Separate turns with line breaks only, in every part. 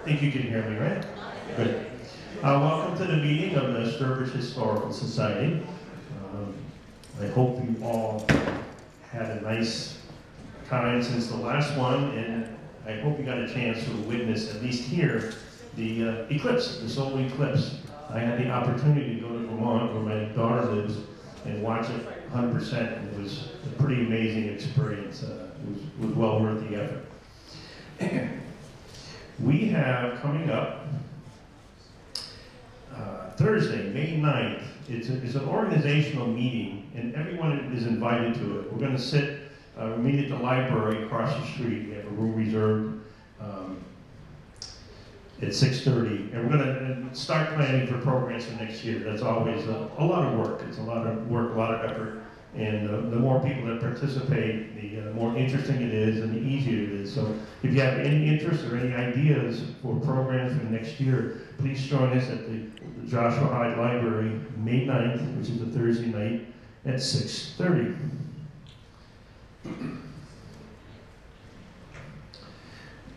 think you can hear me, right? Good. Welcome to the meeting of the Sturbridge Historical Society. I hope you all had a nice time since the last one, and I hope you got a chance to witness, at least here, the eclipse, the solar eclipse. I had the opportunity to go to Vermont, where my daughter lives, and watch it 100%, and it was a pretty amazing experience. It was well worth the effort. We have coming up Thursday, May 9th. It's an organizational meeting, and everyone is invited to it. We're going to sit, meet at the library across the street. We have a room reserved at 6:30, and we're going to start planning for programs for next year. That's always a lot of work. It's a lot of work, a lot of effort, and the more people that participate, the more interesting it is and the easier it is. So if you have any interest or any ideas for programs for next year, please join us at the Joshua Hyde Library, May 9th, which is a Thursday night, at 6:30.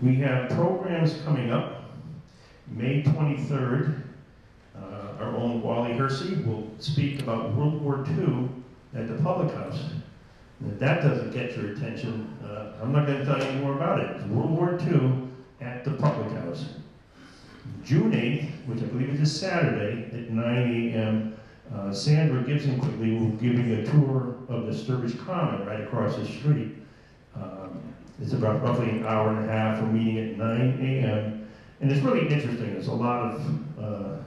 We have programs coming up. May 23rd, our own Wally Hersey will speak about World War II at the Public House. And if that doesn't get your attention, I'm not going to tell you any more about it. It's World War II at the Public House. June 8th, which I believe is a Saturday at 9 a.m., Sandra Gibson quickly will be giving a tour of the Sturbridge Common right across the street. It's about roughly an hour and a half. We're meeting at 9 a.m. And it's really interesting. There's a lot of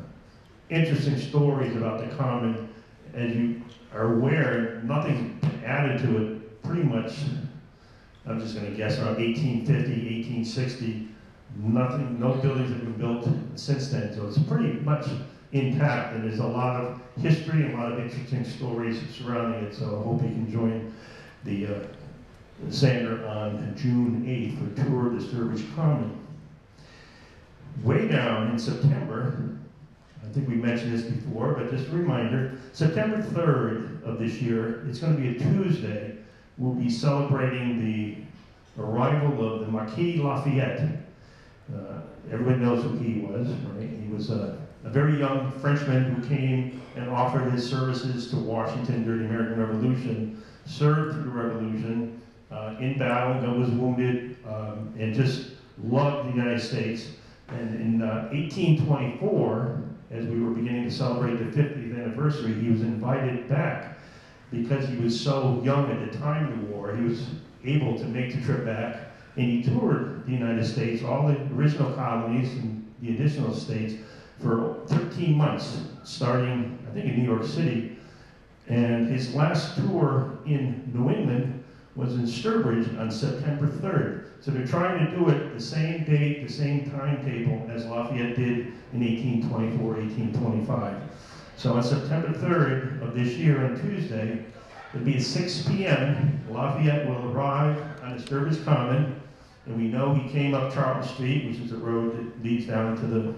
interesting stories about the Common. As you are aware, nothing added to it pretty much, I'm just going to guess, around 1850, 1860. Nothing, no buildings have been built since then, so it's pretty much intact, and there's a lot of history and a lot of interesting stories surrounding it, so I hope you can join the Sandra on June 8th for a tour of the Sturbridge Common. Way down in September, I think we mentioned this before, but just a reminder, September 3rd of this year, it's going to be a Tuesday, we'll be celebrating the arrival of the Marquis Lafayette. Everybody knows who he was, right? He was a very young Frenchman who came and offered his services to Washington during the American Revolution, served through the Revolution, in battle, was wounded, and just loved the United States. And in 1824, as we were beginning to celebrate the 50th anniversary, he was invited back because he was so young at the time of the war. He was able to make the trip back, and he toured the United States, all the original colonies and the additional states, for 13 months, starting, I think, in New York City. And his last tour in New England was in Sturbridge on September 3rd. So they're trying to do it the same date, the same timetable as Lafayette did in 1824, 1825. So on September 3rd of this year, on Tuesday, it'll be at 6 p.m. Lafayette will arrive on the Sturbridge Common, and we know he came up Charlton Street, which is a road that leads down to the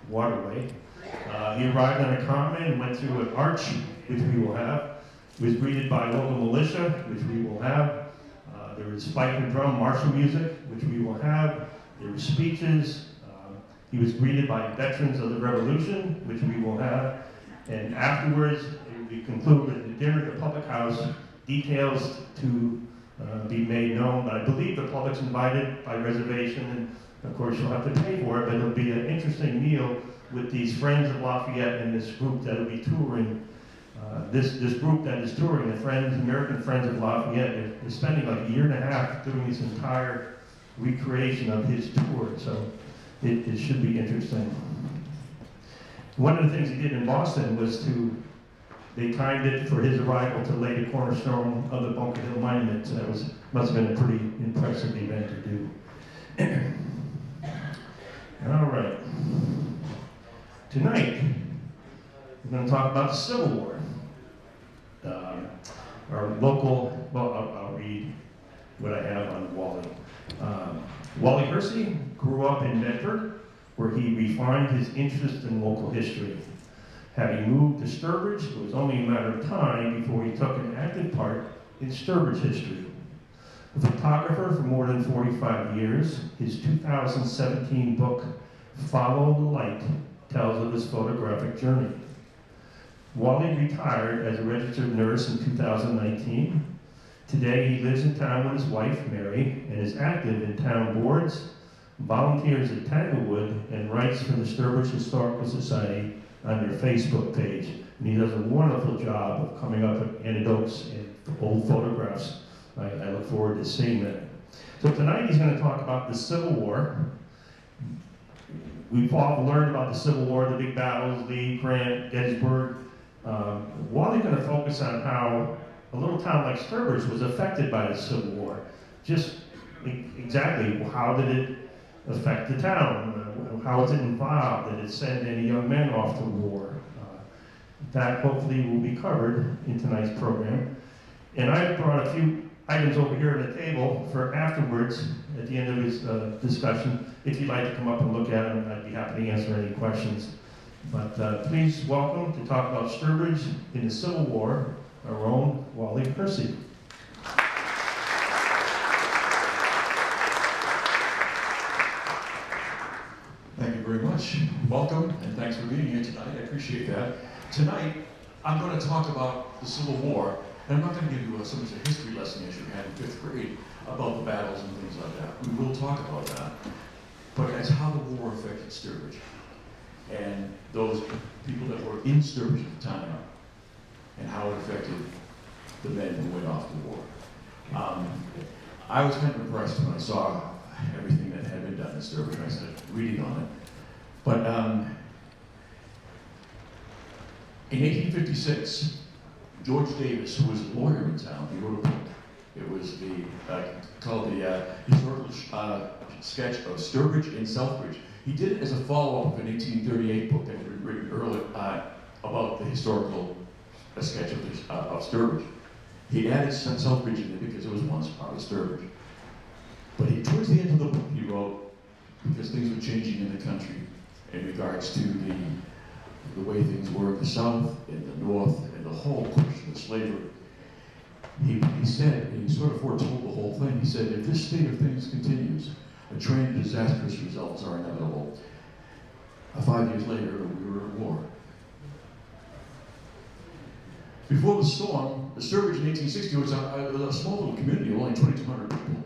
waterway. He arrived on a common and went through an arch, which we will have. He was greeted by local militia, which we will have. There was fife and drum martial music, which we will have. There were speeches. He was greeted by veterans of the Revolution, which we will have. And afterwards, it will be concluded with the dinner at the Public House, details to be made known. But I believe the public's invited by reservation, and of course you'll have to pay for it, but it'll be an interesting meal with these friends of Lafayette and this group that will be touring. This group that is touring, the American Friends of Lafayette, is spending like a year and a half doing this entire recreation of his tour, so it should be interesting. One of the things he did in Boston was they timed it for his arrival to lay the cornerstone of the Bunker Hill Monument, so that must have been a pretty impressive event to do. All right. Tonight, we're going to talk about the Civil War. Our local, well, I'll read what I have on Wally. Wally Hersey grew up in Medford, where he refined his interest in local history. Having moved to Sturbridge, it was only a matter of time before he took an active part in Sturbridge history. A photographer for more than 45 years, his 2017 book, Follow the Light tells of his photographic journey. Wally retired as a registered nurse in 2019. Today he lives in town with his wife, Mary, and is active in town boards, volunteers at Tanglewood, and writes for the Sturbridge Historical Society on their Facebook page. And he does a wonderful job of coming up with anecdotes and old photographs. I look forward to seeing that. So tonight he's going to talk about the Civil War. We've all learned about the Civil War, the big battles, Lee, Grant, Gettysburg. Wally's going to focus on how a little town like Sturbridge was affected by the Civil War. Just exactly how did it affect the town? How was it involved? Did it send any young men off to war? That hopefully will be covered in tonight's program. And I brought a few items over here at the table for afterwards, at the end of his discussion. If you'd like to come up and look at them, I'd be happy to answer any questions. But please welcome to talk about Sturbridge in the Civil War, our own Wally Hersey.
Thank you very much. Welcome, and thanks for being here tonight. I appreciate that. Tonight, I'm going to talk about the Civil War, and I'm not going to give you so much a history lesson as you had in 5th grade about the battles and things like that. We will talk about that. But it's how the war affected Sturbridge, and those people that were in Sturbridge at the time, and how it affected the men who went off to war. I was kind of impressed when I saw everything that had been done in Sturbridge. I started reading on it. But in 1856, George Davis, who was a lawyer in town, he wrote a book. It was called the Historical Sketch of Sturbridge and Southbridge. He did it as a follow-up of an 1838 book that had been written earlier about the historical sketch of Sturbridge. He added Southbridge in it because it was once part of Sturbridge. But towards the end of the book, he wrote, because things were changing in the country in regards to the way things were in the South, in the North, and the whole question of slavery. He said, and he sort of foretold the whole thing, he said, if this state of things continues, a train of disastrous results are inevitable. 5 years later, we were at war. Before the storm, the Sturbridge in 1860 was a small little community of only 2,200 people.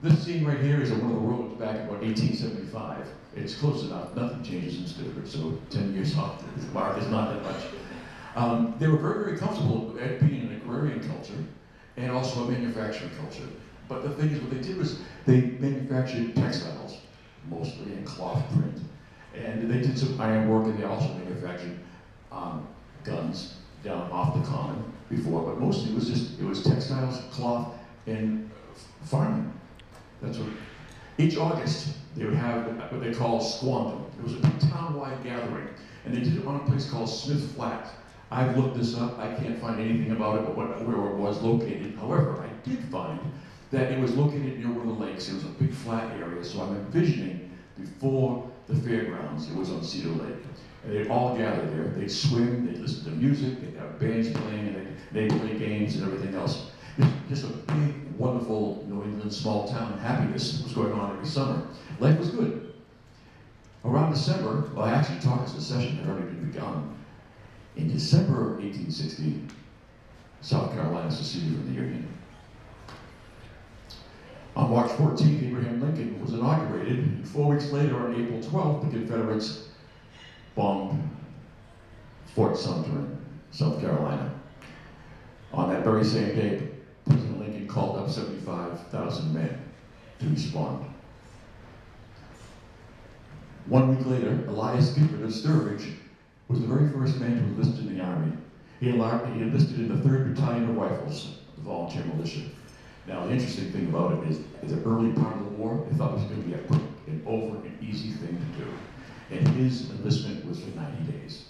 This scene right here is at one of the roads back in about 1875. It's close enough, nothing changes in Sturbridge, so 10 years off the mark is not that much. They were very, very comfortable at being an agrarian culture and also a manufacturing culture. But the thing is, what they did was they manufactured textiles, mostly in cloth print. And they did some iron work, and they also manufactured guns down off the common before, but mostly it was textiles, cloth, and farming. That's what. Each August, they would have what they call squantum. It was a big town-wide gathering, and they did it on a place called Smith Flat. I've looked this up. I can't find anything about it, but where it was located. However, I did find that it was located near one of the lakes. It was a big flat area, so I'm envisioning before the fairgrounds, it was on Cedar Lake. And they'd all gather there. They'd swim, they'd listen to music, they'd have bands playing, and they'd play games and everything else. Just a big, wonderful New England small town happiness was going on every summer. Life was good. Around December, well, I actually taught this session had already been begun. In December of 1860, South Carolina seceded from the Union. On March 14th, Abraham Lincoln was inaugurated, and 4 weeks later, on April 12th, the Confederates bombed Fort Sumter in South Carolina. On that very same day, President Lincoln called up 75,000 men to respond. 1 week later, Elias Gifford of Sturbridge was the very first man to enlist in the Army. He enlisted in the 3rd Battalion of Rifles, the volunteer militia. Now, the interesting thing about it is, at the early part of the war, they thought it was going to be a quick and over and easy thing to do. And his enlistment was for 90 days.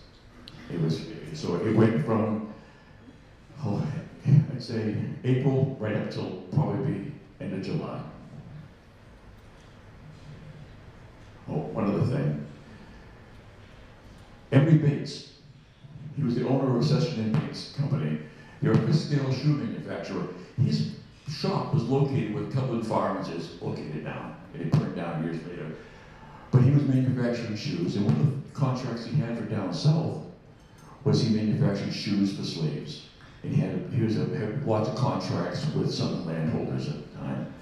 So it went from, I'd say, April right up till probably the end of July. Oh, one other thing. Emory Bates, he was the owner of Session and Bates Company. They're a fifth-scale shoe manufacturer. His shop was located where Cumberland Farms is located now. It burned down years later. But he was manufacturing shoes, and one of the contracts he had for down south was he manufactured shoes for slaves. And he had lots of contracts with some landholders at the time.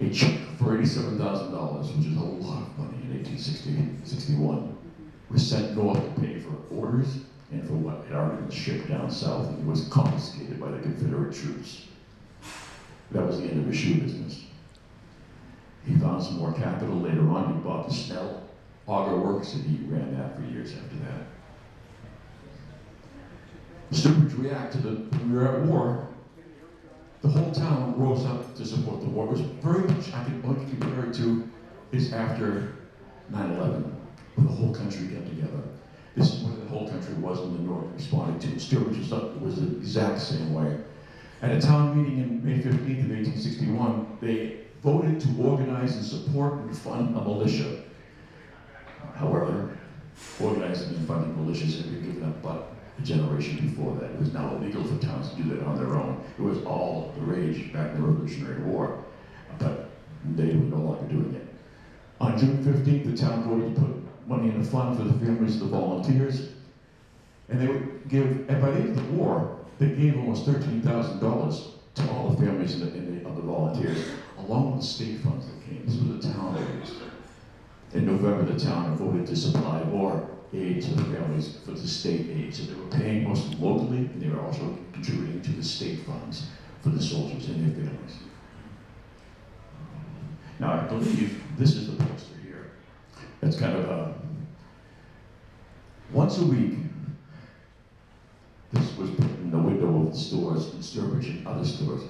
A check for $87,000, which is a lot of money in 1861, was sent north to pay for orders and for what had already been shipped down south, and it was confiscated by the Confederate troops. That was the end of his shoe business. He found some more capital later on. He bought the Snell Auger Works, and he ran that for years after that. Sturbridge reacted to when we were at war. The whole town rose up to support the war. It was very much, I can only compare it to, is after 9/11, when the whole country came together. This is what the whole country was when the North responded to. Sturbridge was the exact same way. At a town meeting in May 15th of 1861, they voted to organize and support and fund a militia. However, organizing and funding militias had been given up but a generation before that. It was now illegal for towns to do that on their own. It was all the rage back in the Revolutionary War, but they were no longer doing it. On June 15th, the town voted to put money in a fund for the families of the volunteers, and they would give, and by the end of the war, they gave almost $13,000 to all the families of the volunteers, along with the state funds that came. This was the town raised. In November, the town voted to supply more aid to the families for the state aid. So they were paying mostly locally, and they were also contributing to the state funds for the soldiers and their families. Now, I believe this is the poster here. It's kind of a, once a week, this was put in the window of the stores in Sturbridge and other stores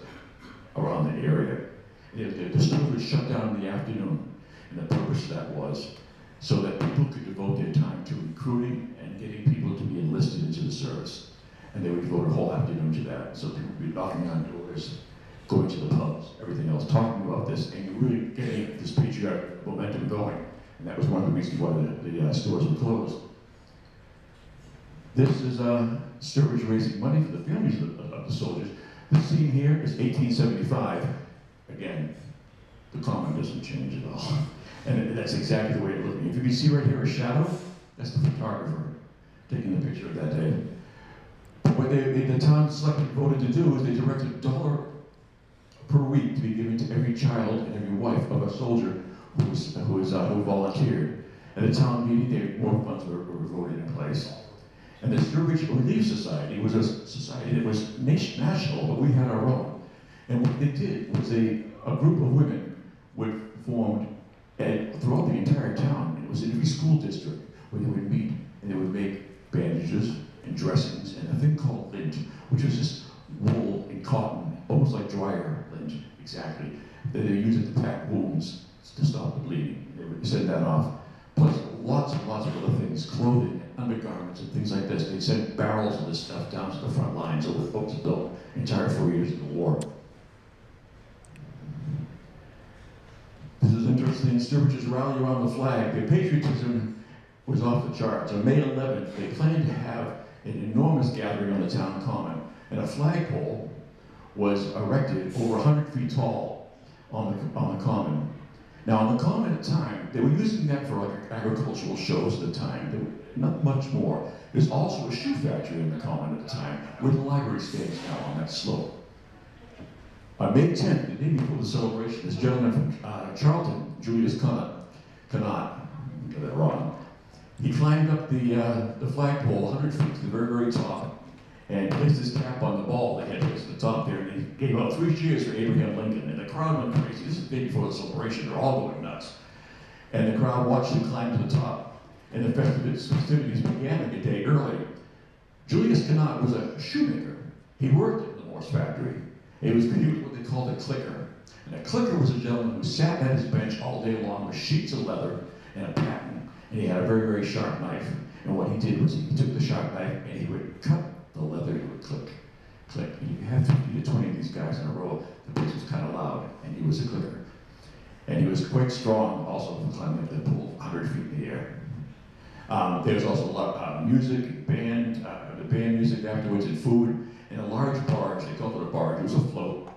around the area. The stores would shut down in the afternoon, and the purpose of that was so that people could devote their time to recruiting and getting people to be enlisted into the service. And they would devote a whole afternoon to that. So people would be knocking on doors, going to the pubs, everything else, talking about this, and really getting this patriotic momentum going. And that was one of the reasons why the stores were closed. This is Sturbridge raising money for the families of the soldiers. This scene here is 1875. Again, the common doesn't change at all. And that's exactly the way it looked. If you can see right here a shadow, that's the photographer taking the picture of that day. What the town selectmen voted to do is they directed $1 per week to be given to every child and every wife of a soldier who volunteered. At the town meeting, more funds were voted in place. And the Sturbridge Relief Society was a society that was national, but we had our own. And what they did was a group of women would formed throughout the entire town. It was in every school district where they would meet, and they would make bandages and dressings and a thing called lint, which was just wool and cotton, almost like dryer lint, exactly. That they used it to pack wounds to stop the bleeding. They would send that off. Plus lots and lots of other things, clothing, undergarments, and things like this. They sent barrels of this stuff down to the front lines over the entire 4 years of the war. This is interesting. Sturbridge's rally around the flag. Their patriotism was off the charts. On May 11th, they planned to have an enormous gathering on the town common, and a flagpole was erected over 100 feet tall on the common. Now, on the common at the time, they were using that for like agricultural shows at the time. There were not much more. There's also a shoe factory in the common at the time, where the library stands now on that slope. On May 10th, the day before the celebration, this gentleman from Charlton, Julius Cannot, got that wrong, he climbed up the flagpole 100 feet to the very, very top and placed his cap on the ball that had placed at the top there, and he gave out 3 cheers for Abraham Lincoln, and the crowd went crazy. This is the day before the celebration, they're all going nuts. And the crowd watched him climb to the top, and the festivities began like a day early. Julius Cannot was a shoemaker. He worked at the Morse factory. He was what they called a clicker. And a clicker was a gentleman who sat at his bench all day long with sheets of leather and a pattern. And he had a very, very sharp knife. And what he did was he took the sharp knife and he would cut the leather, he would click, click. And you had 50 to 20 of these guys in a row. The place was kind of loud, and he was a clicker. And he was quite strong also for climbing up that pole 100 feet in the air. There was also a lot of music, band, the band music afterwards, and food. And a large barge, they called it a barge, it was a float,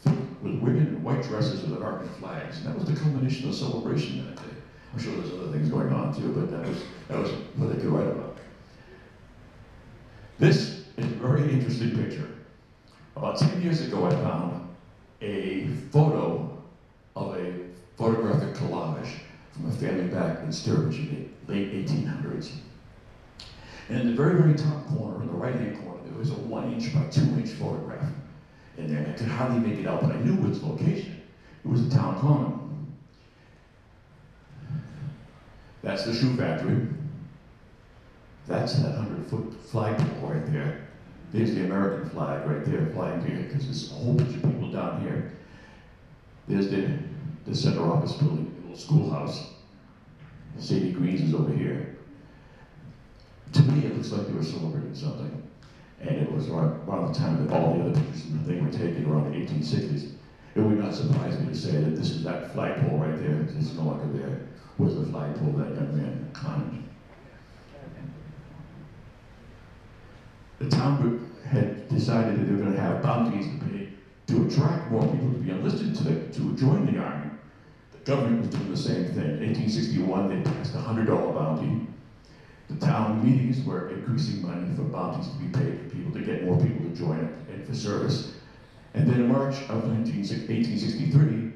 filled with women in white dresses with American flags. And that was the culmination of the celebration that day. I'm sure there's other things going on too, but that was what they could write about. This is a very interesting picture. About 10 years ago, I found a photo of a photographic collage from a family back in Sturbridge in the late 1800s. And in the very, very top corner, in the right-hand corner, there was a 1-inch by 2-inch photograph in there. I could hardly make it out, but I knew its location. It was the town common. That's the shoe factory. That's that 100-foot flagpole right there. There's the American flag right there flying here, because there's a whole bunch of people down here. There's the center office building, the little schoolhouse. Sadie Green's is over here. To me, it looks like they were celebrating something. And it was around the time that all the other pictures in the thing were taken, around the 1860s. It would not surprise me to say that this is that flagpole right there, it's no longer there, was the flagpole that young man climbed. The town group had decided that they were going to have bounties to pay to attract more people to be enlisted to join the army. The government was doing the same thing. In 1861, they passed a $100 bounty. The town meetings were increasing money for bounties to be paid for people to get more people to join it and for service. And then in March of 1863,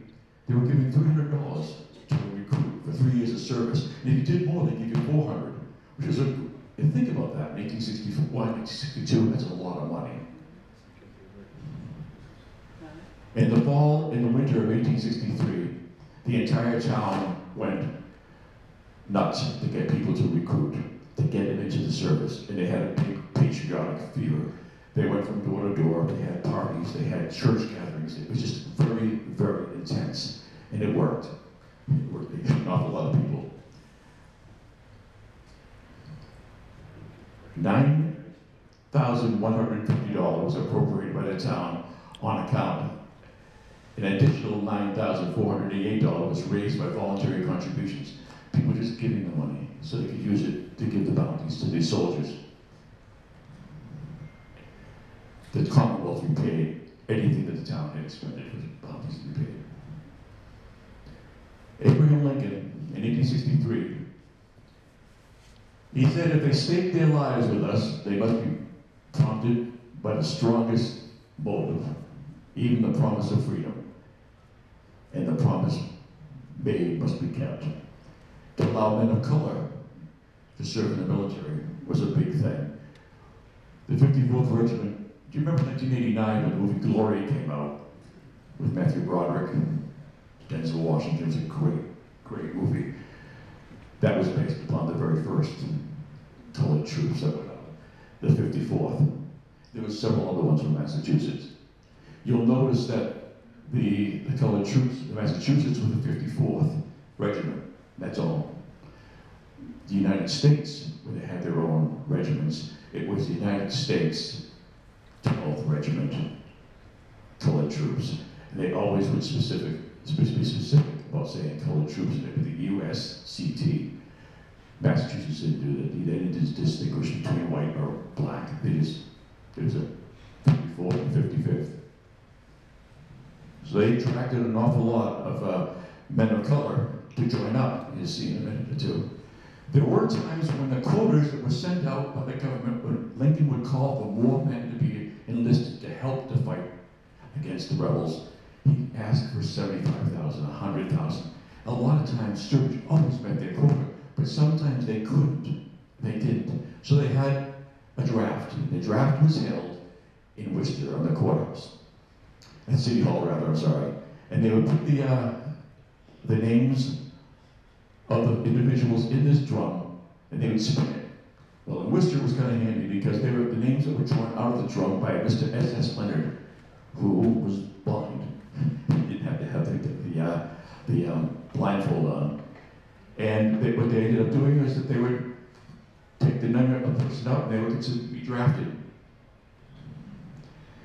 they were giving $300 to a recruit for 3 years of service. And if you did more, they give you $400, which is a, and think about that, in 1861, 1862, that's a lot of money. In the fall and the winter of 1863, the entire town went nuts to get people to recruit, to get them into the service, and they had a big patriotic fever. They went from door to door, they had parties, they had church gatherings. It was just very, very intense, and it worked. It worked. They hit an awful lot of people. $9,150 was appropriated by the town on account. An additional $9,488 was raised by voluntary contributions. People just giving the money so they could use it to give the bounties to these soldiers. The Commonwealth repaid anything that the town had expended for bounties to be paid. Abraham Lincoln, in 1863, he said if they stake their lives with us, they must be prompted by the strongest motive, even the promise of freedom. And the promise made must be kept. To allow men of color to serve in the military was a big thing. The 54th Regiment, do you remember 1989 when the movie Glory came out with Matthew Broderick and Denzel Washington? It was a great, great movie. That was based upon the very first colored troops that went out, the 54th. There were several other ones from Massachusetts. You'll notice that the colored troops in Massachusetts were the 54th Regiment. That's all. The United States, where they had their own regiments, it was the United States 12th Regiment colored troops. And they always would be specific about saying colored troops, and it would be the USCT. Massachusetts didn't do that. They didn't distinguish between white or black. They just, it was a 54th and 55th. So they attracted an awful lot of men of color to join up, you'll see in a minute or two. There were times when the quotas that were sent out by the government, when Lincoln would call for more men to be enlisted to help to fight against the rebels. He asked for 75,000, 100,000. A lot of times, Sturbridge always met their quota, but sometimes they couldn't. They didn't. So they had a draft. The draft was held in Worcester on the courthouse. At City Hall, rather, I'm sorry. And they would put the names of the individuals in this drum, and they would spin it. Well, in Worcester was kind of handy because they were the names that were drawn out of the drum by Mr. S.S. Leonard, who was blind. He didn't have to have the blindfold on. And what they ended up doing is that they would take the number of the person out, and they were considered to be drafted.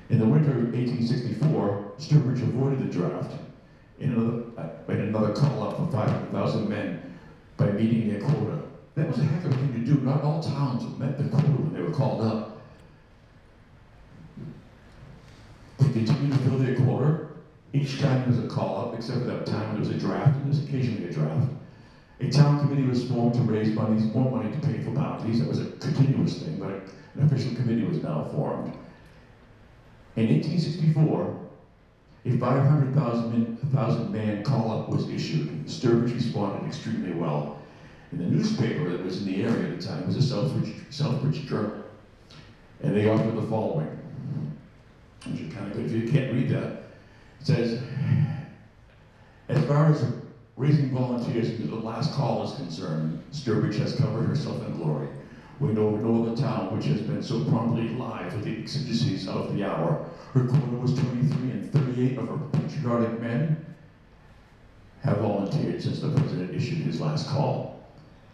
In the winter of 1864, Sturbridge avoided the draft in another call-up for 500,000 men by meeting their quota. That was a heck of a thing to do. Not all towns met the quota when they were called up. They continued to fill their quota. Each time there was a call-up, except for that time when there was a draft, and there was occasionally a draft. A town committee was formed to raise more money to pay for bounties. That was a continuous thing, but an official committee was now formed. In 1864, a 500,000 man call-up was issued. Sturbridge responded extremely well. And the newspaper that was in the area at the time was the Southbridge Journal. And they offered the following, which is kind of good if you can't read that. It says, as far as raising volunteers to the last call is concerned, Sturbridge has covered herself in glory. We know no other town which has been so promptly live with the exigencies of the hour. Her quota was 23, and 38 of her patriotic men have volunteered since the president issued his last call.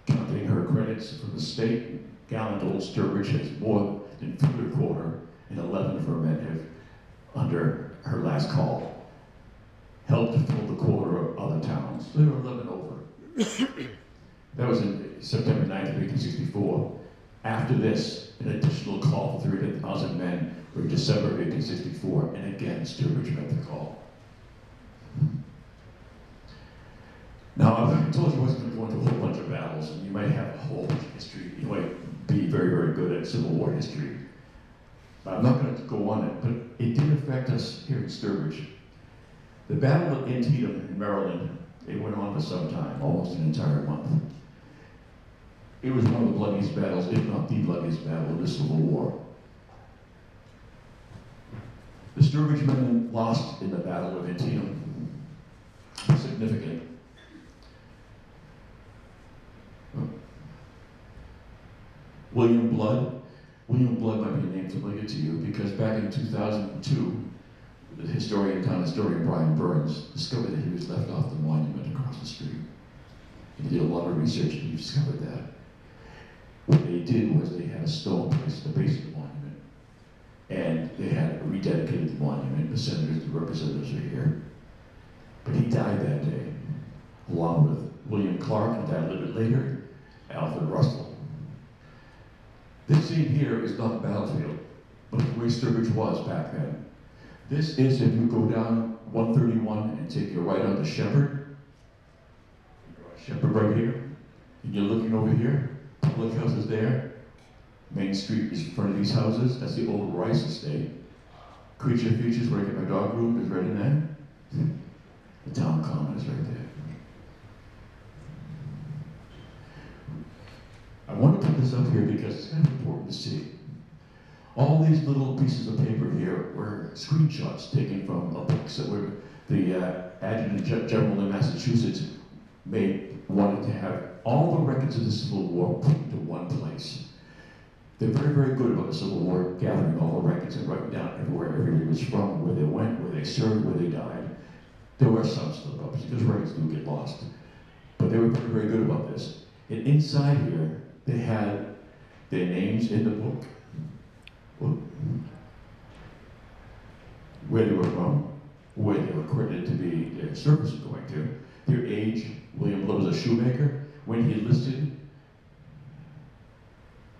Counting her credits from the state, gallant old Sturbridge has more than filled her quota, and 11 of her men have, under her last call, helped to fill the quota of other towns. There were 11 over. That was in September 9th of 1864. After this, an additional call for 300,000 men were in December of 1864, and again, Sturbridge met the call. Now, I told you I wasn't going to go into a whole bunch of battles, and you might have a whole bunch of history. You might be very, very good at Civil War history. But I'm not going to go on it, but it did affect us here in Sturbridge. The Battle of Antietam in Maryland, it went on for some time, almost an entire month. It was one of the bloodiest battles, if not the bloodiest battle in the Civil War. The Sturbridge men lost in the Battle of Antietam. Significant. William Blood. William Blood might be a name familiar to you because back in 2002, the town historian Brian Burns discovered that he was left off the monument across the street. He did a lot of research and he discovered that. What they did was they had a stone placed at the base of the monument, and they had rededicated the monument. The senators, the representatives are here. But he died that day, along with William Clark, who died a little bit later, Alfred Russell. This scene here is not a battlefield, but the way Sturbridge was back then. This is if you go down 131 and take your right onto Shepherd. Shepherd right here. And you're looking over here. Public house is there. Main Street is in front of these houses. That's the old Rice estate. Creature Features, where I get my dog room, is right in there. The town common is right there. I want to put this up here because it's kind of important to see. All these little pieces of paper here were screenshots taken from books that were the Adjutant General in Massachusetts wanted to have all the records of the Civil War put into one place. They're very, very good about the Civil War, gathering all the records and writing down everywhere everybody was from, where they went, where they served, where they died. There were some slip-ups, because records do get lost. But they were very, very good about this. And inside here, they had their names in the book, where they were from, where they were credited to be their service going to, their age. William Blood was a shoemaker, when he enlisted,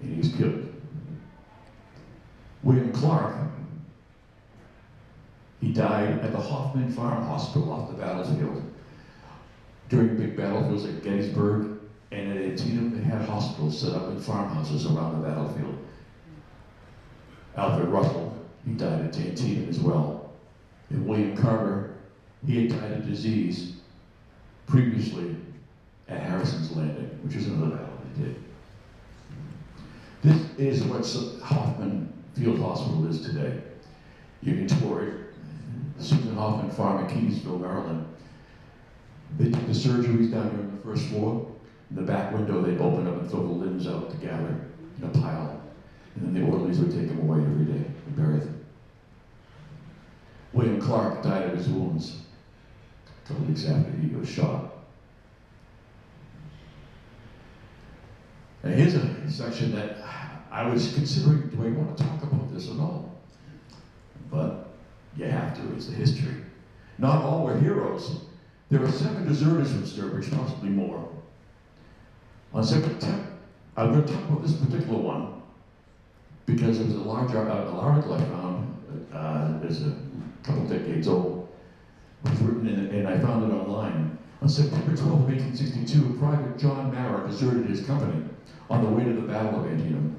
and he was killed. William Clark, he died at the Hoffman Farm Hospital off the battlefield. During big battlefields at Gettysburg and at Antietam, they had hospitals set up in farmhouses around the battlefield. Alfred Russell, he died at Antietam as well. And William Carter, he had died of disease previously at Harrison's Landing, which is another battle they did. This is what Hoffman Field Hospital is today. You can tour it. Susan Hoffman Farm in Keysville, Maryland. They did the surgeries down here on the first floor. In the back window, they'd open up and throw the limbs out together in a pile. And then the orderlies would take them away every day and bury them. William Clark died of his wounds a couple weeks after he was shot. And here's a section that I was considering, do I want to talk about this at all? But you have to, it's the history. Not all were heroes. There were 7 deserters from Sturbridge, possibly more. On September 10th, I'm going to talk about this particular one because it was a large article I found, it's a couple decades old. It was written and I found it online. On September 12th of 1862, Private his company on the way to the Battle of Antietam.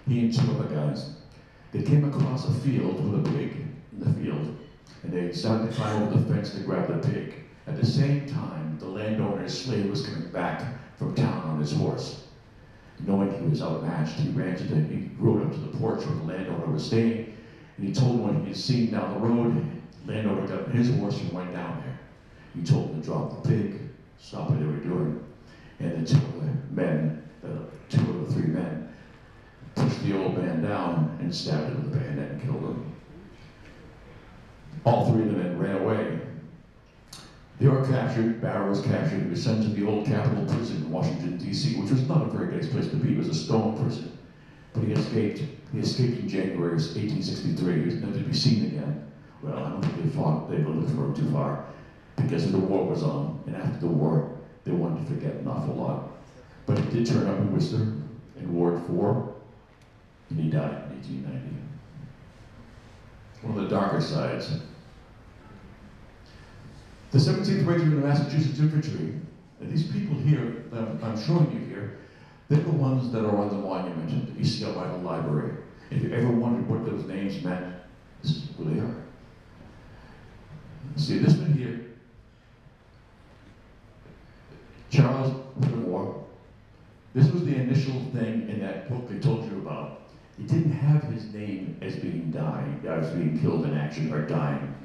He and two other guys. They came across a field with a pig in the field, and they started to climb over the fence to grab the pig. At the same time, the landowner's slave was coming back from town on his horse. Knowing he was outmatched, he rode up to the porch where the landowner was staying, and he told him what he had seen down the road. The landowner got on his horse and went down there. He told him to drop the pig, stop what they were doing, and the two of the three men, pushed the old man down and stabbed him with a bayonet and killed him. All three of the men ran away. They were captured, Barrow was captured, he was sent to the old Capitol prison in Washington, D.C., which was not a very nice place to be. It was a stone prison. But he escaped. He escaped in January of 1863. He was never to be seen again. Well, I don't think they were looking for him too far, because the war was on, and after the war, they wanted to forget an awful lot. But he did turn up in Worcester in Ward 4, and he died in 1890. One of the darker sides. The 17th Regiment of Massachusetts Infantry, and these people here that I'm showing you here, they're the ones that are on the monument that you see out by the library. If you ever wondered what those names meant, this is who they are. See, this one here, Charles Whittemore, this was the initial thing in that book they told you about. He didn't have his name as being killed in action or dying.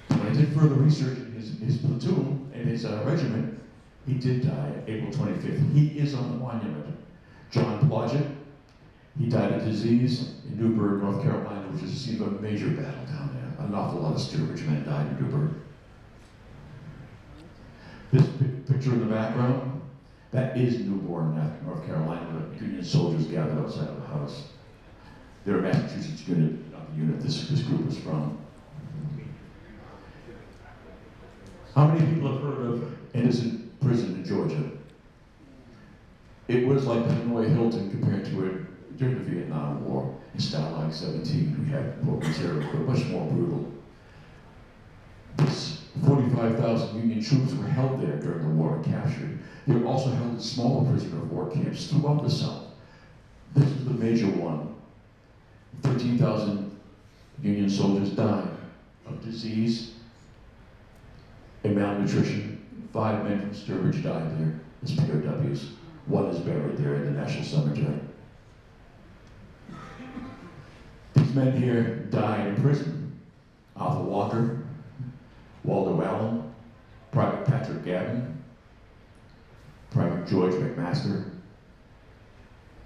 When I did further research in his platoon and his regiment, he did die April 25th. He is on the monument. John Blodgett, he died of disease in Newburgh, North Carolina, which is the scene of a major battle down there. An awful lot of Sturbridge men died in Newburgh. This picture in the background, that is Newborn, North Carolina, where Union soldiers gathered outside of the house. They're a Massachusetts unit, not the unit this group was from. How many people have heard of Innocent Prison in Georgia? It was like the Hanoi Hilton compared to it during the Vietnam War. In Stalag 17, we had more material, but much more brutal. This 45,000 Union troops were held there during the war and captured. They were also held in smaller prisoner of war camps throughout the South. This was the major one. 13,000 Union soldiers died of disease and malnutrition. 5 men from Sturbridge died there as POWs. 1 is buried there in the National Cemetery. These men here died in prison. Arthur Walker, Waldo Allen, Private Patrick Gavin, Private George McMaster,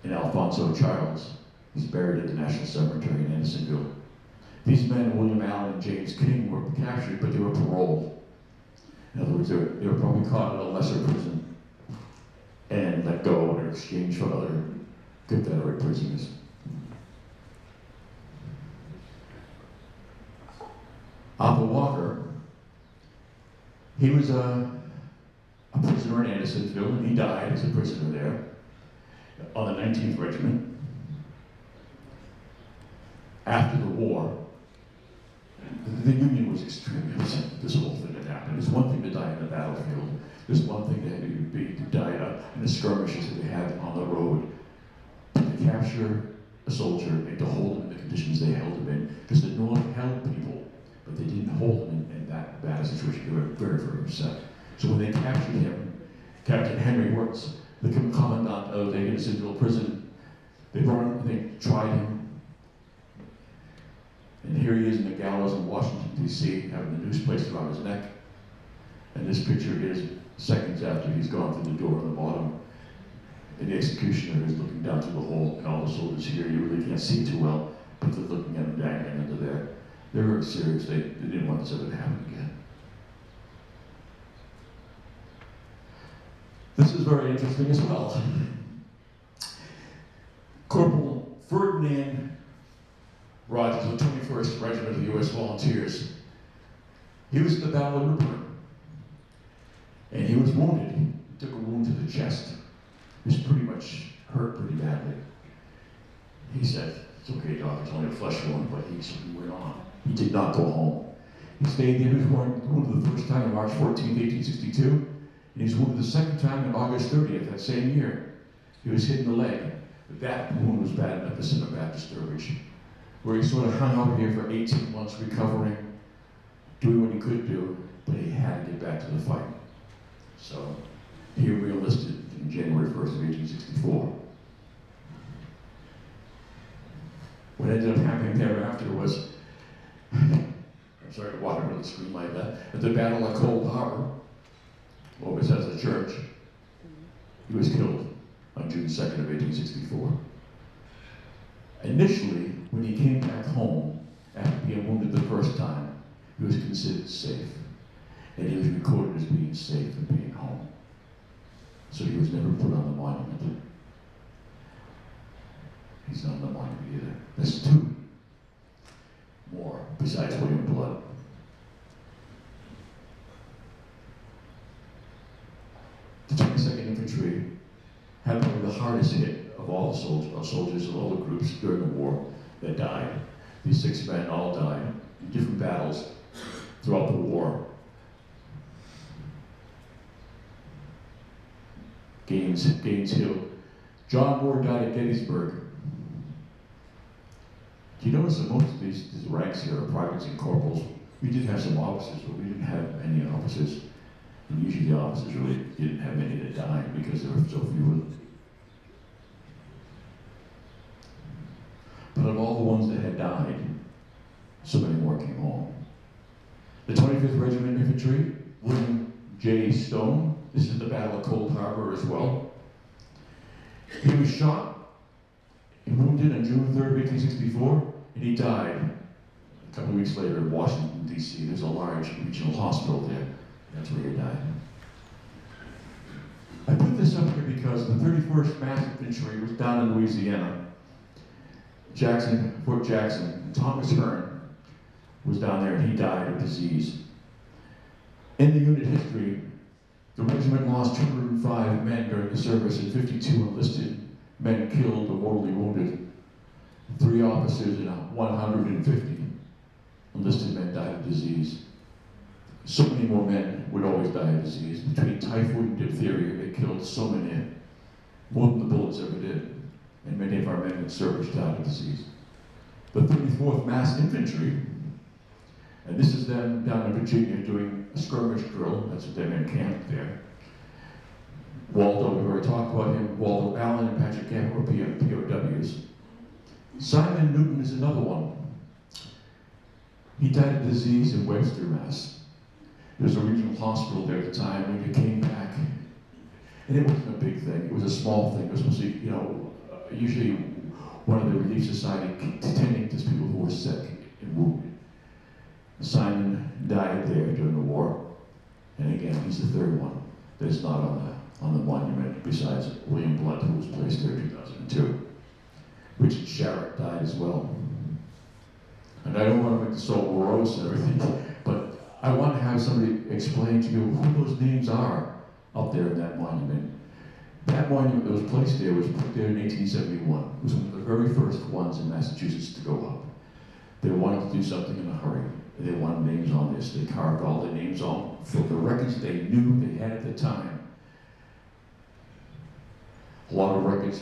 and Alfonso Charles. He's buried at the National Cemetery in Andersonville. These men, William Allen and James King, were captured, but they were paroled. In other words, they were probably caught at a lesser prison and let go in exchange for other Confederate prisoners. Arthur Walker, he was a prisoner in Andersonville, and he died as a prisoner there on the 19th Regiment. After the war, the Union was extremely upset with this whole thing that happened. It's one thing to die in the battlefield. There's one thing to die in the skirmishes that they had on the road. But to capture a soldier and to hold him in the conditions they held him in, because the North held people, but they didn't hold him in that bad a situation. They were very, very upset. So when they captured him, Captain Henry Wirtz, the commandant of the Andersonville prison, they brought him and they tried him. And here he is in the gallows in Washington, D.C., having the noose placed around his neck. And this picture is seconds after he's gone through the door on the bottom. And the executioner is looking down through the hole, and all the soldiers here, you really can't see too well, but they're looking at him dangling under there. They're very serious. They didn't want this ever to happen again. This is very interesting as well. Corporal Ferdinand Rogers of the 21st Regiment of the U.S. Volunteers. He was at the Battle of Newburgh, and he was wounded. He took a wound to the chest. He was pretty much hurt pretty badly. He said, "It's okay, Doc, it's only a flesh wound," but he went on. He did not go home. He stayed there. He was wounded the first time on March 14, 1862. And he's wounded the second time on August 30th, that same year. He was hit in the leg. But that wound was bad enough to send him back to Sturbridge, where he sort of hung out here for 18 months recovering, doing what he could do, but he had to get back to the fight. So he re-enlisted in January 1st of 1864. What ended up happening thereafter was, I'm sorry to walk over the screen like that, at the Battle of Cold Harbor, over Bethesda Church, he was killed on June 2nd of 1864. Initially, when he came back home, after being wounded the first time, he was considered safe. And he was recorded as being safe and being home. So he was never put on the monument. He's not on the monument either. There's two more besides William Blood. The 22nd Infantry had probably the hardest hit of all the soldiers of all the groups during the war that died. These 6 men all died in different battles throughout the war. Gaines Hill. John Moore died at Gettysburg. Do you notice that most of these ranks here are privates and corporals? We did have some officers, but we didn't have any officers. And usually the officers really didn't have many that died because there were so few of them. But of all the ones that had died, so many more came home. The 25th Regiment Infantry, William J. Stone. This is the Battle of Cold Harbor as well. He was shot and wounded on June 3rd, 1864, and he died a couple of weeks later in Washington, D.C. There's a large regional hospital there. That's where he died. I put this up here because the 31st Mass Infantry was down in Louisiana. Fort Jackson. Thomas Hearn was down there, and he died of disease. In the unit history, the regiment lost 205 men during the service and 52 enlisted men killed or mortally wounded. 3 officers and 150 enlisted men died of disease. So many more men would always die of disease. Between typhoid and diphtheria, they killed so many, more than the bullets ever did. And many of our men in service died of disease. The 34th Mass Infantry, and this is them down in Virginia doing a skirmish drill. That's what they men camped there. Waldo, we've already talked about him. Waldo Allen and Patrick Campbell were POWs. Simon Newton is another one. He died of disease in Webster, Mass. There was a regional hospital there at the time when he came back. And it wasn't a big thing. It was a small thing. It was supposed to be, usually one of the Relief Society tending to people who were sick and wounded. Simon died there during the war. And again, he's the third one that is not on the monument, besides William Blunt, who was placed there in 2002. Richard Sharrett died as well. And I don't want to make this all morose and everything, but I want to have somebody explain to you who those names are up there in that monument. That monument that was placed there was put there in 1871. It was one of the very first ones in Massachusetts to go up. They wanted to do something in a hurry. They wanted names on this. They carved all the names on from the records they knew they had at the time. A lot of records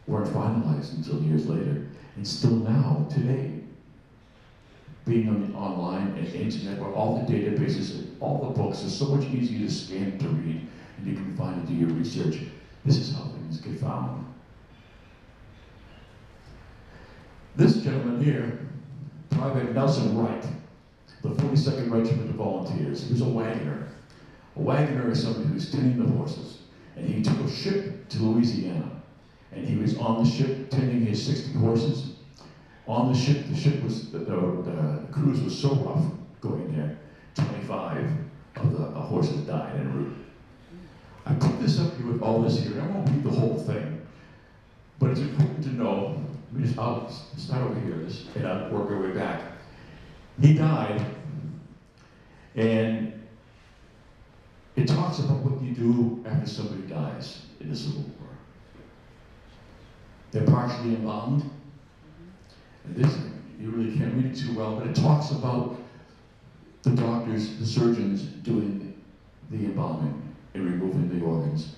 weren't finalized until years later. And still now, today, being on the online and internet where all the databases and all the books are so much easier to scan to read, and you can find and do your research. This is how things get found. This gentleman here, Private Nelson Wright, the 42nd Regiment of Volunteers, he was a wagoner. A wagoner is somebody who's tending the horses. And he took a ship to Louisiana. And he was on the ship tending his 60 horses. On the ship was, the cruise was so rough going there, 25 of the horses died en route. I put this up here with all this here, and I won't read the whole thing, but it's important to know. I'll start over here and I'll work our way back. He died, and it talks about what you do after somebody dies in the Civil War. They're partially embalmed. And this, you really can't read it too well, but it talks about the doctors, the surgeons doing the embalming. and removing the organs,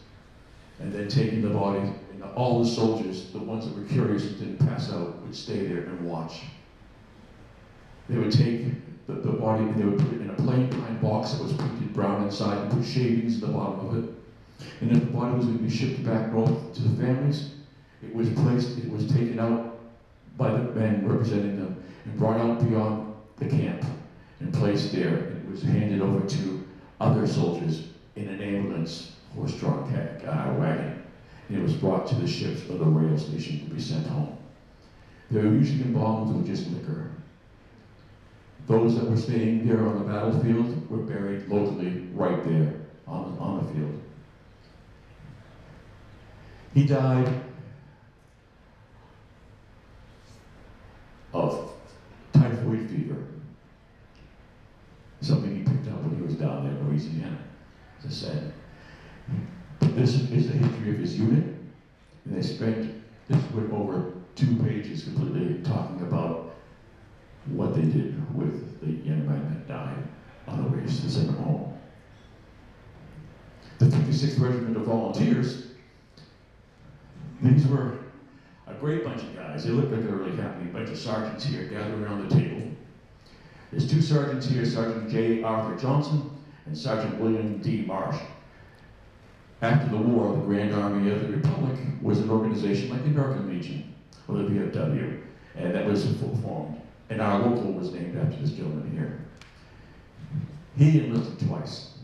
and then taking the body, and all the soldiers, the ones that were curious and didn't pass out, would stay there and watch. They would take the body and they would put it in a plain pine box that was painted brown inside and put shavings at the bottom of it. And if the body was going to be shipped back north to the families, it was taken out by the men representing them and brought out beyond the camp and placed there. It was handed over to other soldiers in an ambulance, horse-drawn wagon. And it was brought to the ships or the rail station to be sent home. They were usually embalmed with just liquor. Those that were staying there on the battlefield were buried locally right there on the field. He died of typhoid fever, something he picked up when he was down there in Louisiana, as I said. This is the history of his unit, and they spent, this went over 2 pages completely talking about what they did with the young men that died on the way to send them home. The 56th Regiment of Volunteers, these were a great bunch of guys. They looked like they were really happy. A bunch of sergeants here gathered around the table. There's 2 sergeants here, Sergeant J. Arthur Johnson and Sergeant William D. Marsh. After the war, the Grand Army of the Republic was an organization like the American Legion, or the VFW, and that was formed. And our local was named after this gentleman here. He enlisted twice.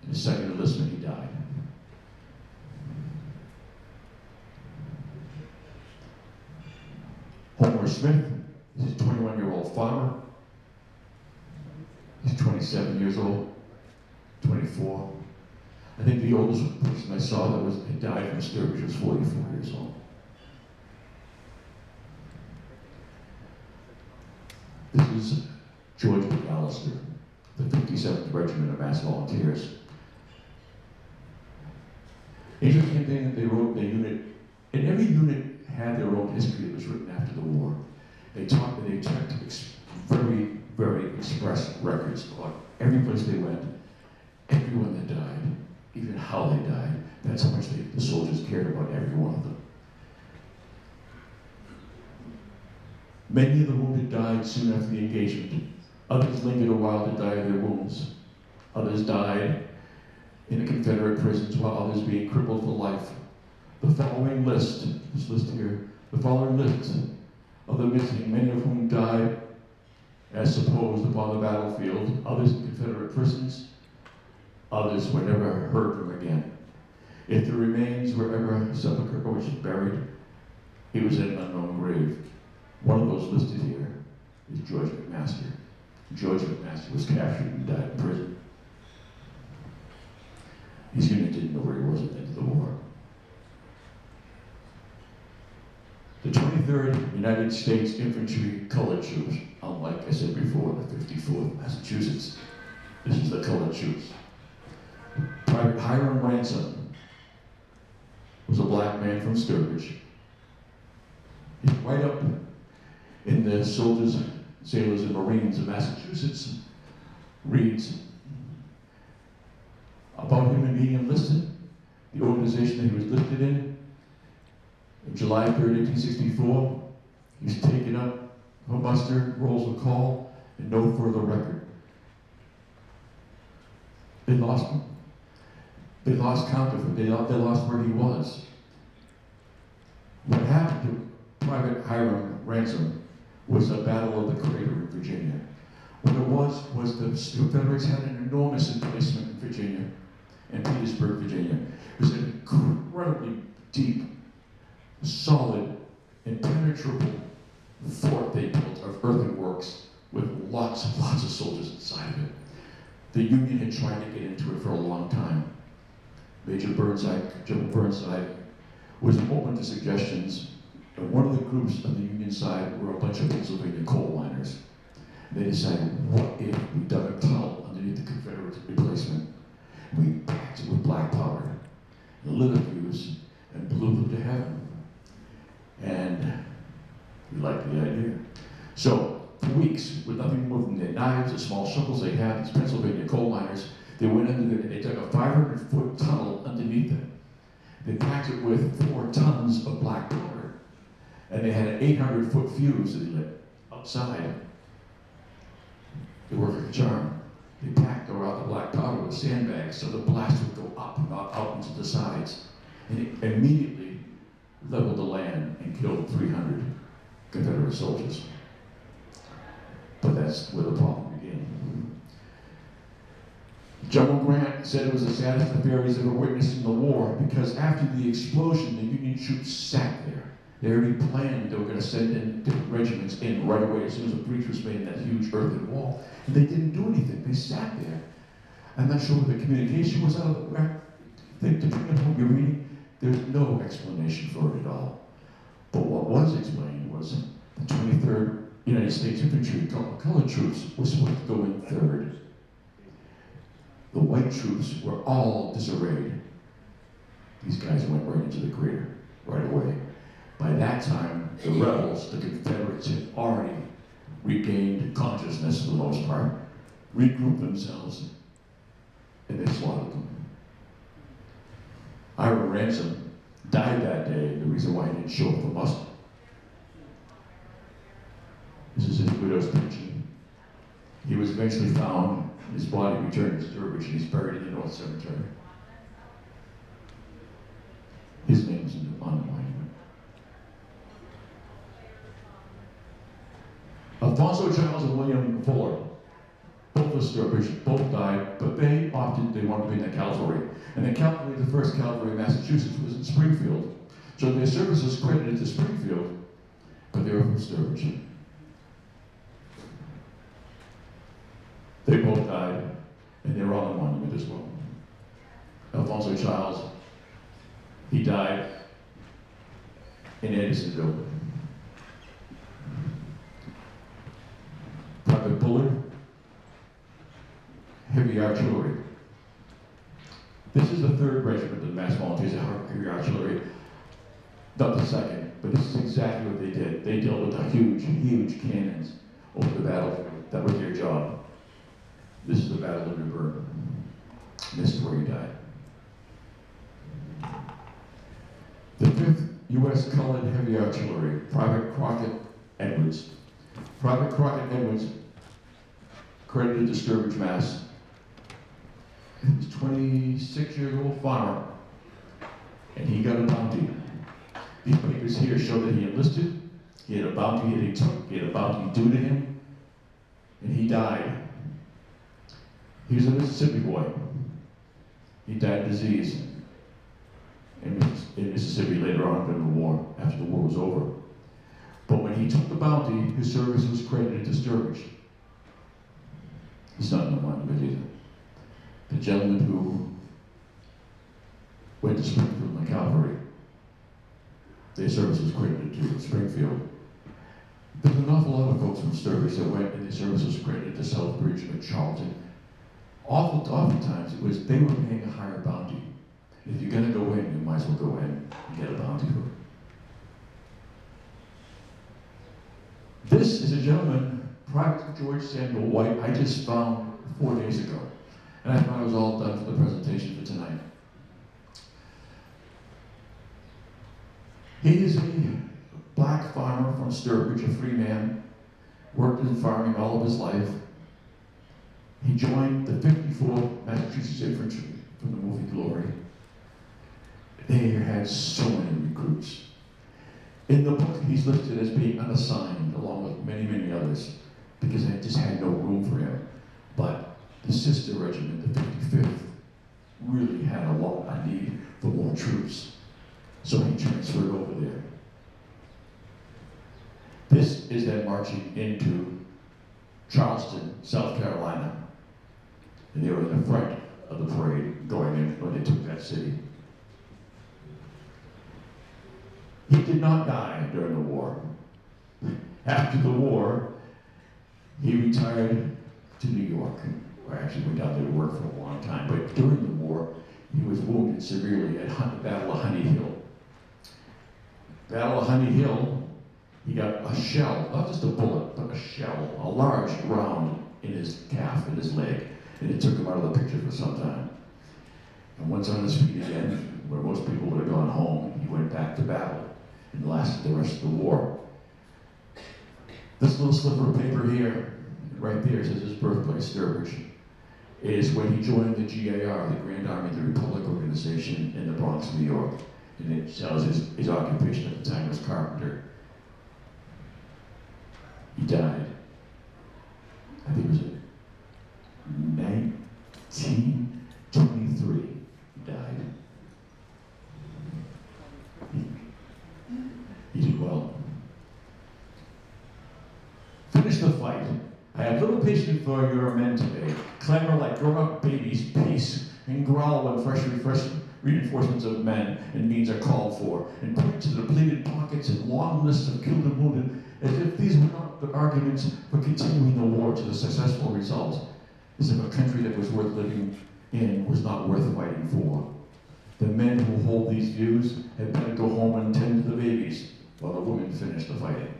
In his second enlistment, he died. Homer Smith is a 21-year-old farmer. He's 27 years old, 24. I think the oldest person I saw that had died from Sturbridge was 44 years old. This is George McAllister, the 57th Regiment of Mass Volunteers. Interesting thing that they wrote, the unit, and every unit had their own history that was written after the war. They checked very, very express records about every place they went, everyone that died, even how they died. That's how much the soldiers cared about every one of them. Many of the wounded died soon after the engagement. Others lingered a while to die of their wounds. Others died in the Confederate prisons, while others being crippled for life. The following list, this list here, the following list of the missing, many of whom died as supposed upon the battlefield, others in Confederate prisons, others were never heard from again. If the remains were ever sepulchred or buried, he was in an unknown grave. One of those listed here is George McMaster. George McMaster was captured and died in prison. His unit didn't know where he was at the end of the war. The 23rd United States Infantry Colored Troops, unlike I said before, the 54th Massachusetts, this is the Colored Troops. Private Hiram Ransom was a black man from Sturbridge. He's right up in the Soldiers, Sailors, and Marines of Massachusetts reads about him and being enlisted, the organization that he was listed in. On July 3rd, 1864, he was taken up for muster, rolls of call, and no further record. They lost him. They lost count of him. They lost where he was. What happened to Private Hiram Ransom was a battle of the Crater in Virginia. What it was the Confederates had an enormous emplacement in Virginia, and Petersburg, Virginia. It was an incredibly deep, solid, impenetrable fort they built of earthworks with lots and lots of soldiers inside of it. The Union had tried to get into it for a long time. General Burnside was open to suggestions. And one of the groups on the Union side were a bunch of Pennsylvania coal miners. They decided, what if we dug a tunnel underneath the Confederate emplacement, and we packed it with black powder, and lit a fuse, and blew them to heaven. And we liked the idea. So, for weeks, with nothing more than their knives, the small shovels they had, these Pennsylvania coal miners, They went under there, they dug a 500-foot tunnel underneath it. They packed it with 4 tons of black powder. And they had an 800-foot fuse that they lit outside. It worked like a charm. They packed around the black powder with sandbags so the blast would go up and not out into the sides. And it immediately leveled the land and killed 300 Confederate soldiers. But that's where the problem began. General Grant said it was the saddest affair he's ever witnessed in the war because after the explosion, the Union troops sat there. They already planned they were going to send in different regiments in right away as soon as a breach was made in that huge earthen wall. And they didn't do anything. They sat there. I'm not sure whether the communication was out of the whack. Depending on what you're reading, there's no explanation for it at all. But what was explained was the 23rd United States Infantry colored troops were supposed to go in third. The white troops were all disarrayed. These guys went right into the crater right away. By that time, the rebels, the Confederates, had already regained consciousness for the most part, regrouped themselves, and they slaughtered them. Ira Ransom died that day, the reason why he didn't show up for muster. This is his widow's pension. He was eventually found, his body returned to Sturbridge, and he's buried in the North Cemetery. His name is on the monument. Alfonso Childs and William Fuller, both of Sturbridge, both died, but they wanted to be in the cavalry. And the cavalry, the first cavalry in Massachusetts, was in Springfield. So their service was credited to Springfield, but they were from Sturbridge. They both died, and they're on the monument as well. Alfonso Childs, he died in Edisonville. Private Bullard, heavy artillery. This is the 3rd Regiment of the Mass Volunteers of Heavy Artillery. Not the 2nd, but this is exactly what they did. They dealt with the huge, huge cannons over the battlefield. That was their job. This is the Battle of New Bern. This is where he died. The 5th U.S. Colored Heavy Artillery, Private Crockett Edwards. Private Crockett Edwards, credited to Sturbridge, Mass. He was 26 years old farmer, and he got a bounty. These papers here show that he enlisted, he had a bounty that he took, he had a bounty due to him, and he died. He was a Mississippi boy. He died of disease in Mississippi later on in the war, after the war was over. But when he took the bounty, his service was credited to Sturbridge. He's not in the monument either. The gentleman who went to Springfield in the cavalry, their service was credited to Springfield. There's an awful lot of folks from Sturbridge that went and their service was credited to Southbridge and Charlton. Oftentimes it was they were paying a higher bounty. If you're going to go in, you might as well go in and get a bounty for it. This is a gentleman, Private George Samuel White, I just found 4 days ago. And I thought it was all done for the presentation for tonight. He is a black farmer from Sturbridge, a free man, worked in farming all of his life. He joined the 54th Massachusetts Infantry from the movie Glory. They had so many recruits. In the book, he's listed as being unassigned, along with many, many others, because they just had no room for him. But the sister regiment, the 55th, really had a need for more troops. So he transferred over there. This is them marching into Charleston, South Carolina. And they were in the front of the parade going in when they took that city. He did not die during the war. After the war, he retired to New York, or actually went down there to work for a long time. But during the war, he was wounded severely at the Battle of Honey Hill. Battle of Honey Hill, he got a shell, not just a bullet, but a shell, a large round in his calf, in his leg. And it took him out of the picture for some time. And once on his feet again, where most people would have gone home, he went back to battle and lasted the rest of the war. This little sliver of paper here, right there, says his birthplace, Sturbridge. It is when he joined the GAR, the Grand Army of the Republic Organization in the Bronx, New York. And it tells his occupation at the time was carpenter. He died. I think it was in 1923. He died. He did well. Finish the fight. I have little patience for your men today. Clamor like grown-up babies, pace, and growl when fresh reinforcements of men and means are called for, and point to the depleted pockets and long lists of killed and wounded, as if these were not the arguments for continuing the war to the successful result, as if a country that was worth living in was not worth fighting for. The men who hold these views had better go home and tend to the babies while the women finish the fighting.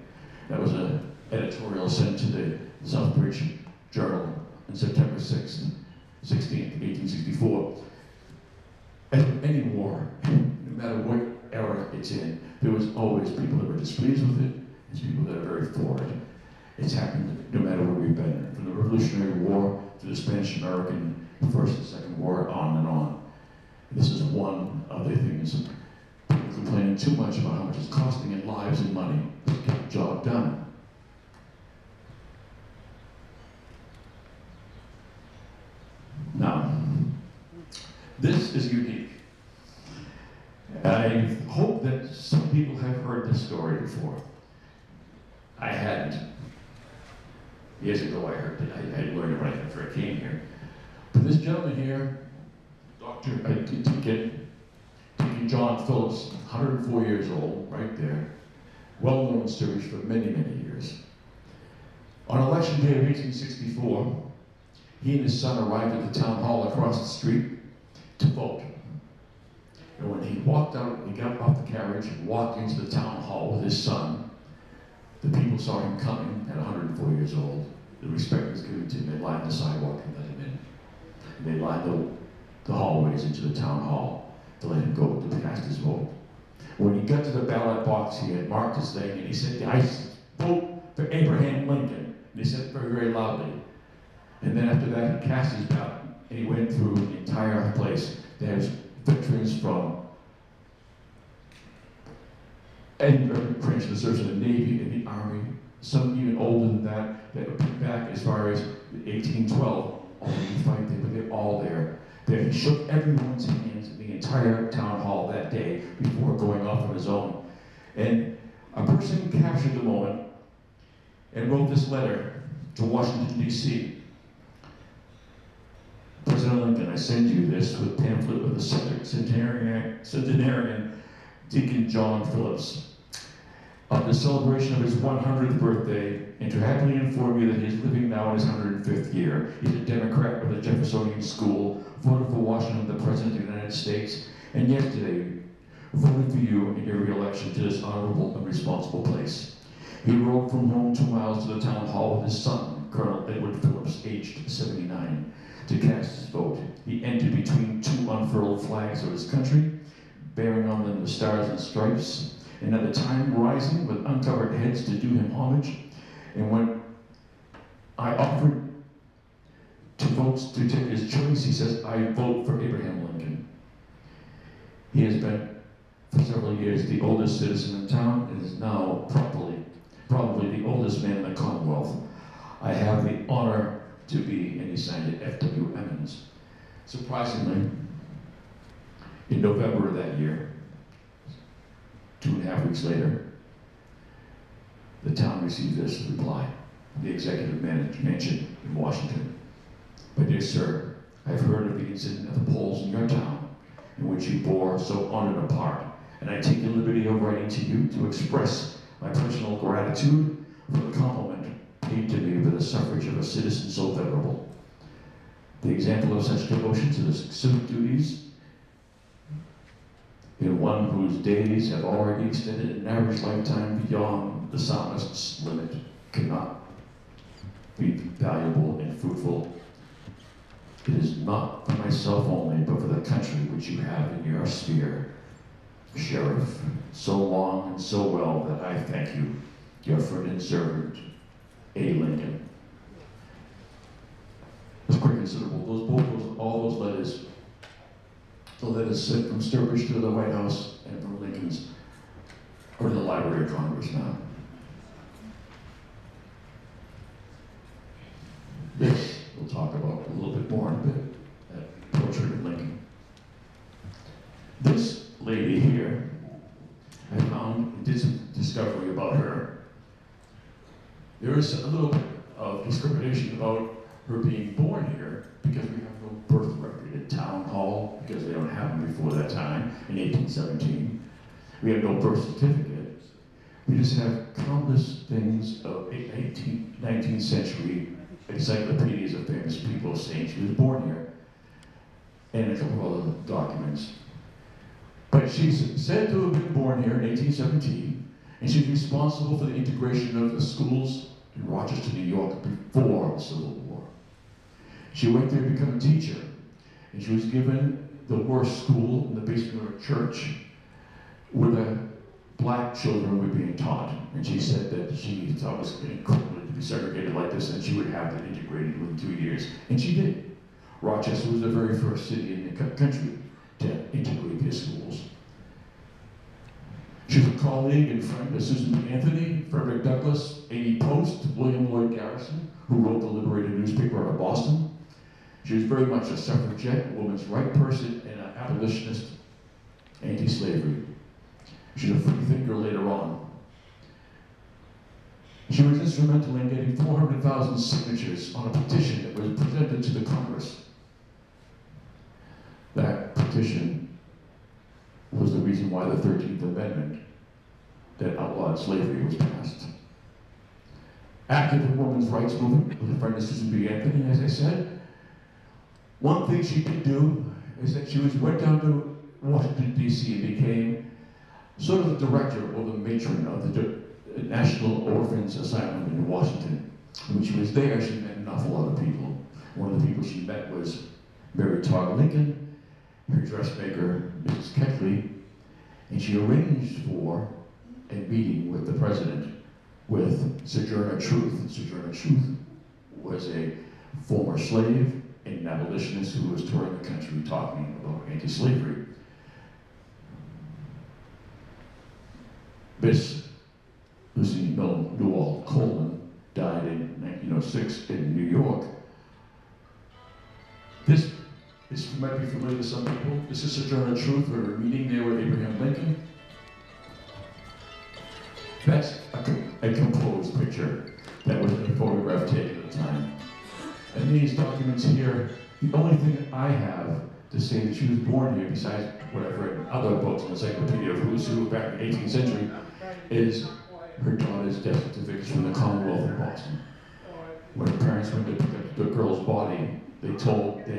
That was an editorial sent to the Sturbridge Journal on September 16th, 1864. As with any war, no matter what era it's in, there was always people that were displeased with it, and people that are very for it. It's happened no matter where we've been, from the Revolutionary War to the Spanish-American First and Second War, on and on. This is one of the things. People complaining too much about how much it's costing in lives and money to get the job done. Now, this is unique. I hope that some people have heard this story before. I hadn't. Years ago I heard it. I learned it right after I came here. But this gentleman here, Deacon John Phillips, 104 years old, right there, well known in Sturbridge for many, many years. On election day of 1864, he and his son arrived at the town hall across the street to vote. And when he walked out, he got off the carriage and walked into the town hall with his son. The people saw him coming at 104 years old. The respect was given to him. They lined the sidewalk and let him in. And they lined the hallways into the town hall to let him go to cast his vote. When he got to the ballot box, he had marked his thing and he said, "I vote for Abraham Lincoln." And he said it very, very loudly. And then after that, he cast his ballot and he went through the entire place. There's veterans from every branch of the service, in the Navy, in the Army, some even older than that would be back as far as 1812, already fighting, but they're all there. He shook everyone's hands in the entire town hall that day before going off on his own. And a person captured the moment and wrote this letter to Washington, D.C. President Lincoln, I send you this with pamphlet with the centenarian Deacon John Phillips of the celebration of his 100th birthday, and to happily inform you that he is living now in his 105th year. He's a Democrat of the Jeffersonian School, voted for Washington, the President of the United States, and yesterday voted for you in your re-election to this honorable and responsible place. He rode from home 2 miles to the town hall with his son, Colonel Edward Phillips, aged 79, to cast his vote. He entered between two unfurled flags of his country, bearing on them the stars and stripes, and at the time rising with uncovered heads to do him homage. And when I offered to vote to take his choice, he says, "I vote for Abraham Lincoln." He has been, for several years, the oldest citizen in town, and is now probably the oldest man in the Commonwealth. I have the honor to be, and he signed it, F.W. Emmons. Surprisingly, in November of that year, 2.5 weeks later, the town received this reply from the executive mansion in Washington. "My dear sir, I have heard of the incident at the polls in your town, in which you bore so honored a part, and I take the liberty of writing to you to express my personal gratitude for the compliment paid to me by the suffrage of a citizen so venerable. The example of such devotion to the civic duties in one whose days have already extended an average lifetime beyond the psalmist's limit cannot be valuable and fruitful It is not for myself only, but for the country which you have in your sphere. Sheriff, so long and so well that I thank you, your friend and servant, A. Lincoln. It's quite considerable. All those letters, the letters sent from Sturbridge to the White House and from Lincoln's, are in the Library of Congress now. This we'll talk about a little bit more in a bit, that portrait of Lincoln. This lady here, I found, did some discovery about her. There is a little bit of discrimination about her being born here because we have no birth record at Town Hall, because they don't have them before that time, in 1817. We have no birth certificate. We just have countless things of 18th, 19th century encyclopedias of famous people saying she was born here, and a couple of other documents. But she's said to have been born here in 1817, and she's responsible for the integration of the schools in Rochester, New York, before the Civil War. She went there to become a teacher, and she was given the worst school in the basement of a church where the black children were being taught. And she said that she thought it was incredible to be segregated like this, and she would have it integrated within 2 years. And she did. Rochester was the very first city in the country to integrate their schools. She was a colleague and friend of Susan B. Anthony, Frederick Douglass, A.E. Post, William Lloyd Garrison, who wrote the Liberator newspaper out of Boston. She was very much a suffragette, a woman's right person, and an abolitionist, anti-slavery. She's a free thinker later on. She was instrumental in getting 400,000 signatures on a petition that was presented to the Congress. That petition was the reason why the 13th Amendment that outlawed slavery was passed. Active in women's rights movement with a friend of Susan B. Anthony, as I said. One thing she did do is that she went down to Washington, D.C. and became sort of the director or the matron of the National Orphans Asylum in Washington. And when she was there, she met an awful lot of people. One of the people she met was Mary Todd Lincoln, her dressmaker, Mrs. Keckley, and she arranged for a meeting with the president with Sojourner Truth. Sojourner Truth was a former slave and an abolitionist who was touring the country talking about anti-slavery. Miss Lucy Newell Coleman died in 1906 in New York. This might be familiar to some people. This is Sojourner Truth, or a meeting there with Abraham Lincoln. That's a composed picture that was a photograph taken at the time. And these documents here, the only thing I have to say that she was born here, besides what I've read in other books, an encyclopedia of who's who back in the 18th century, is her daughter's death certificate from the Commonwealth of Boston. When her parents went to pick up the girl's body, they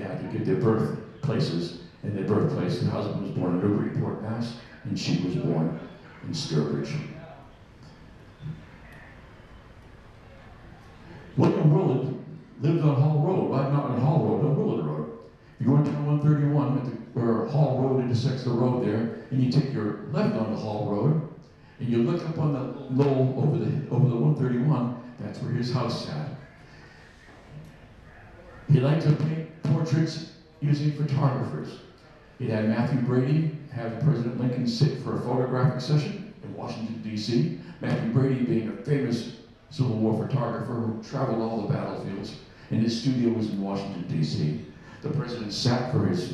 had to give their birth places, and their birthplace, the husband was born in Newburyport, Mass, and she was born in Sturbridge. William Willard lived on Hall Road. Well, not on Hall Road, on Willard Road. You go down 131, where Hall Road intersects the road there, and you take your left onto Hall Road, and you look up on the knoll over the 131, that's where his house sat. He liked to paint portraits using photographers. He had Matthew Brady have President Lincoln sit for a photographic session in Washington, D.C. Matthew Brady being a famous Civil War photographer who traveled all the battlefields, and his studio was in Washington, D.C. The president sat for his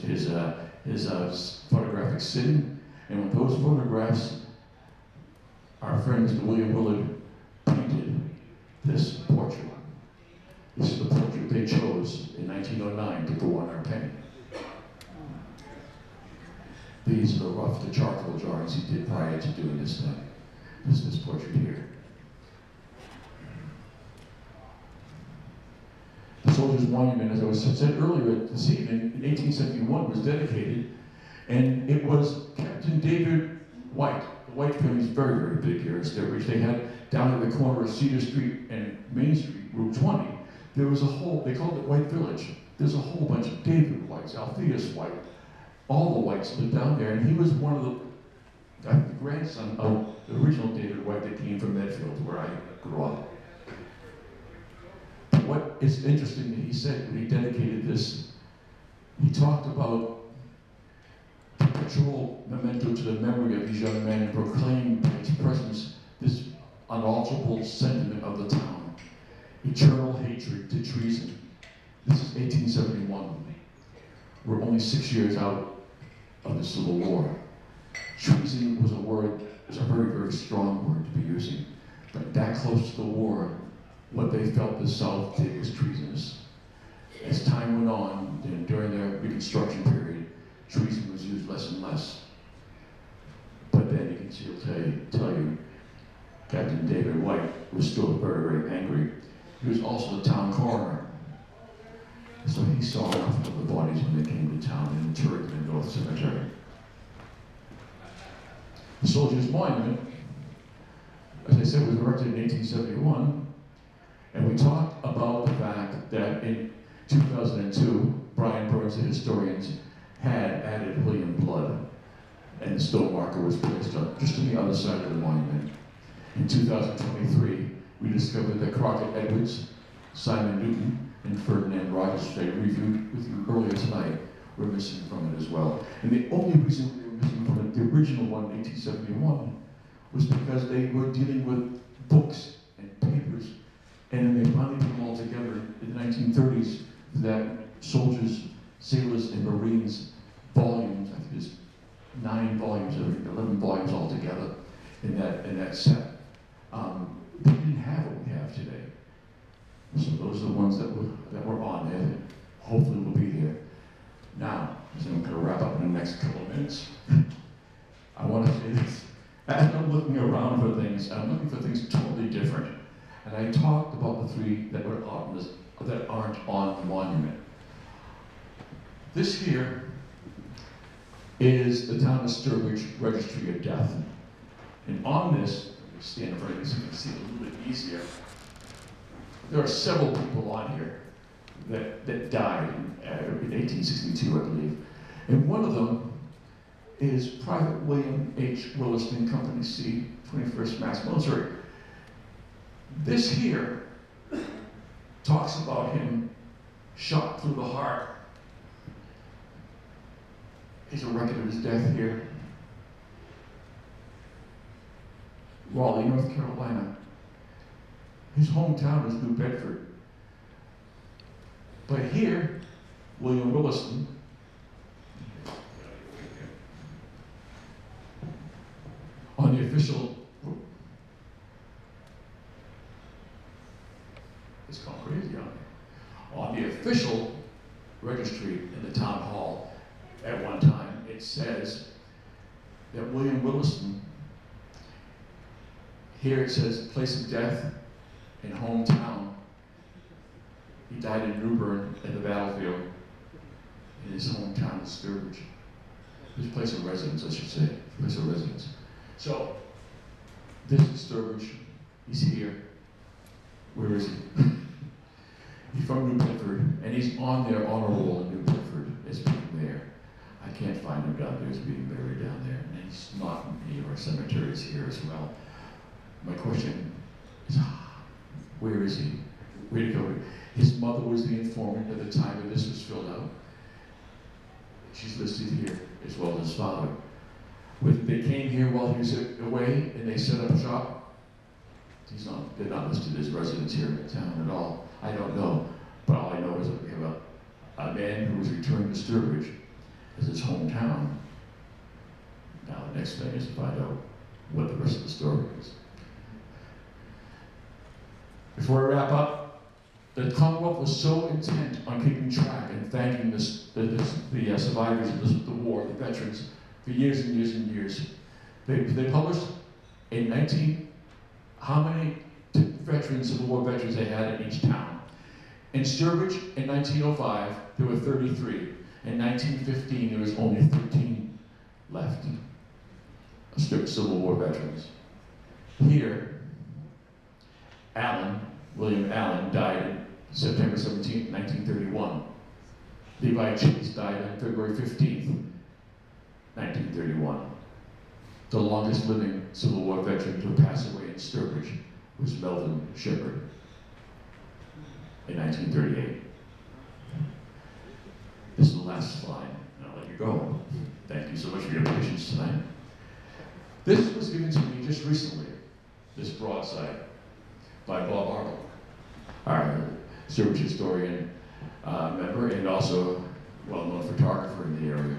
photographic sitting, and with those photographs, our friend Mr. William Willard painted this portrait. This is the portrait they chose in 1909 to go on our penny. These are the charcoal drawings he did prior to doing this portrait here. The Soldiers' Monument, as I said earlier this evening, in 1871 was dedicated, and it was Captain David White. The White family is very, very big here in Sturbridge. They had down at the corner of Cedar Street and Main Street, Route 20, there was a whole, they called it White Village. there's a whole bunch of David Whites, Alpheus White, all the Whites lived down there, and he was one of the grandson of the original David White that came from Medfield, where I grew up. What is interesting that he said when he dedicated this, he talked about perpetual memento to the memory of these young men and proclaimed by its presence this unalterable sentiment of the town, eternal hatred to treason. This is 1871. We're only 6 years out of the Civil War. Treason was a very, very strong word to be using. But that close to the war, what they felt the South did was treasonous. As time went on, during the Reconstruction period, treason was used less and less. But then he'll tell you, Captain David White was still very, very angry. He was also the town coroner. So he saw enough of the bodies when they came to town and interred them in North Cemetery. The Soldiers' Monument, as I said, was erected in 1871, and we talked about the fact that in 2002, Brian Burns, the historians, had added William Blood, and the stone marker was placed up just on the other side of the monument. In 2023, we discovered that Crockett Edwards, Simon Newton, and Ferdinand Rogers, which I reviewed with you earlier tonight, were missing from it as well. And the only reason we were missing from it, the original one in 1871, was because they were dealing with books and papers, and then they finally put them all together in the 1930s, that soldiers, sailors, and Marines volumes, I think there's 9 volumes, or 11 volumes altogether in that set. They didn't have what we have today. So those are the ones that were on there that hopefully will be there. Now, so I'm going to wrap up in the next couple of minutes. I want to say this. As I'm looking around for things, I'm looking for things totally different. And I talked about the 3 that aren't on the monument. This here is the town of Sturbridge Registry of Death. And on this, let me stand in front of you so you can see it a little bit easier. There are several people on here that died in 1862, I believe. And one of them is Private William H. Williston, Company C, 21st Mass Military. This here talks about him shot through the heart. Here's a record of his death here. Raleigh, North Carolina. His hometown is New Bedford. But here, William Williston, on the official, it's gone crazy on me. On the official registry in the town hall, at one time, it says that William Williston, here it says place of death in hometown. He died in Newbern at the battlefield in his hometown of Sturbridge. His place of residence, I should say, place of residence. So, this is Sturbridge. He's here. Where is he? He's from New Bedford, and he's on their honor roll in New Bedford as being there. I can't find him down there as being buried down there, and he's not in any of our cemeteries here as well. My question is, where is he? Where to go? His mother was the informant at the time that this was filled out. She's listed here, as well as his father. When they came here while he was away and they set up shop, they're not listed as residents here in town at all. I don't know, but all I know is that we have a man who was returned to Sturbridge as his hometown. Now the next thing is to find out what the rest of the story is. Before I wrap up, the Commonwealth was so intent on keeping track and thanking the survivors of the war, the veterans, for years and years and years. They published how many Civil War veterans they had in each town. In Sturbridge, in 1905, there were 33. In 1915, there was only 13 left. Civil War veterans. Here, William Allen, died September 17, 1931. Levi Chase died on February 15th, 1931. The longest living Civil War veteran to pass away in Sturbridge was Melvin Shepherd in 1938. This is the last slide, and I'll let you go. Thank you so much for your patience tonight. This was given to me just recently, this broadside, by Bob Arnold, our Sturbridge historian member and also well-known photographer in the area.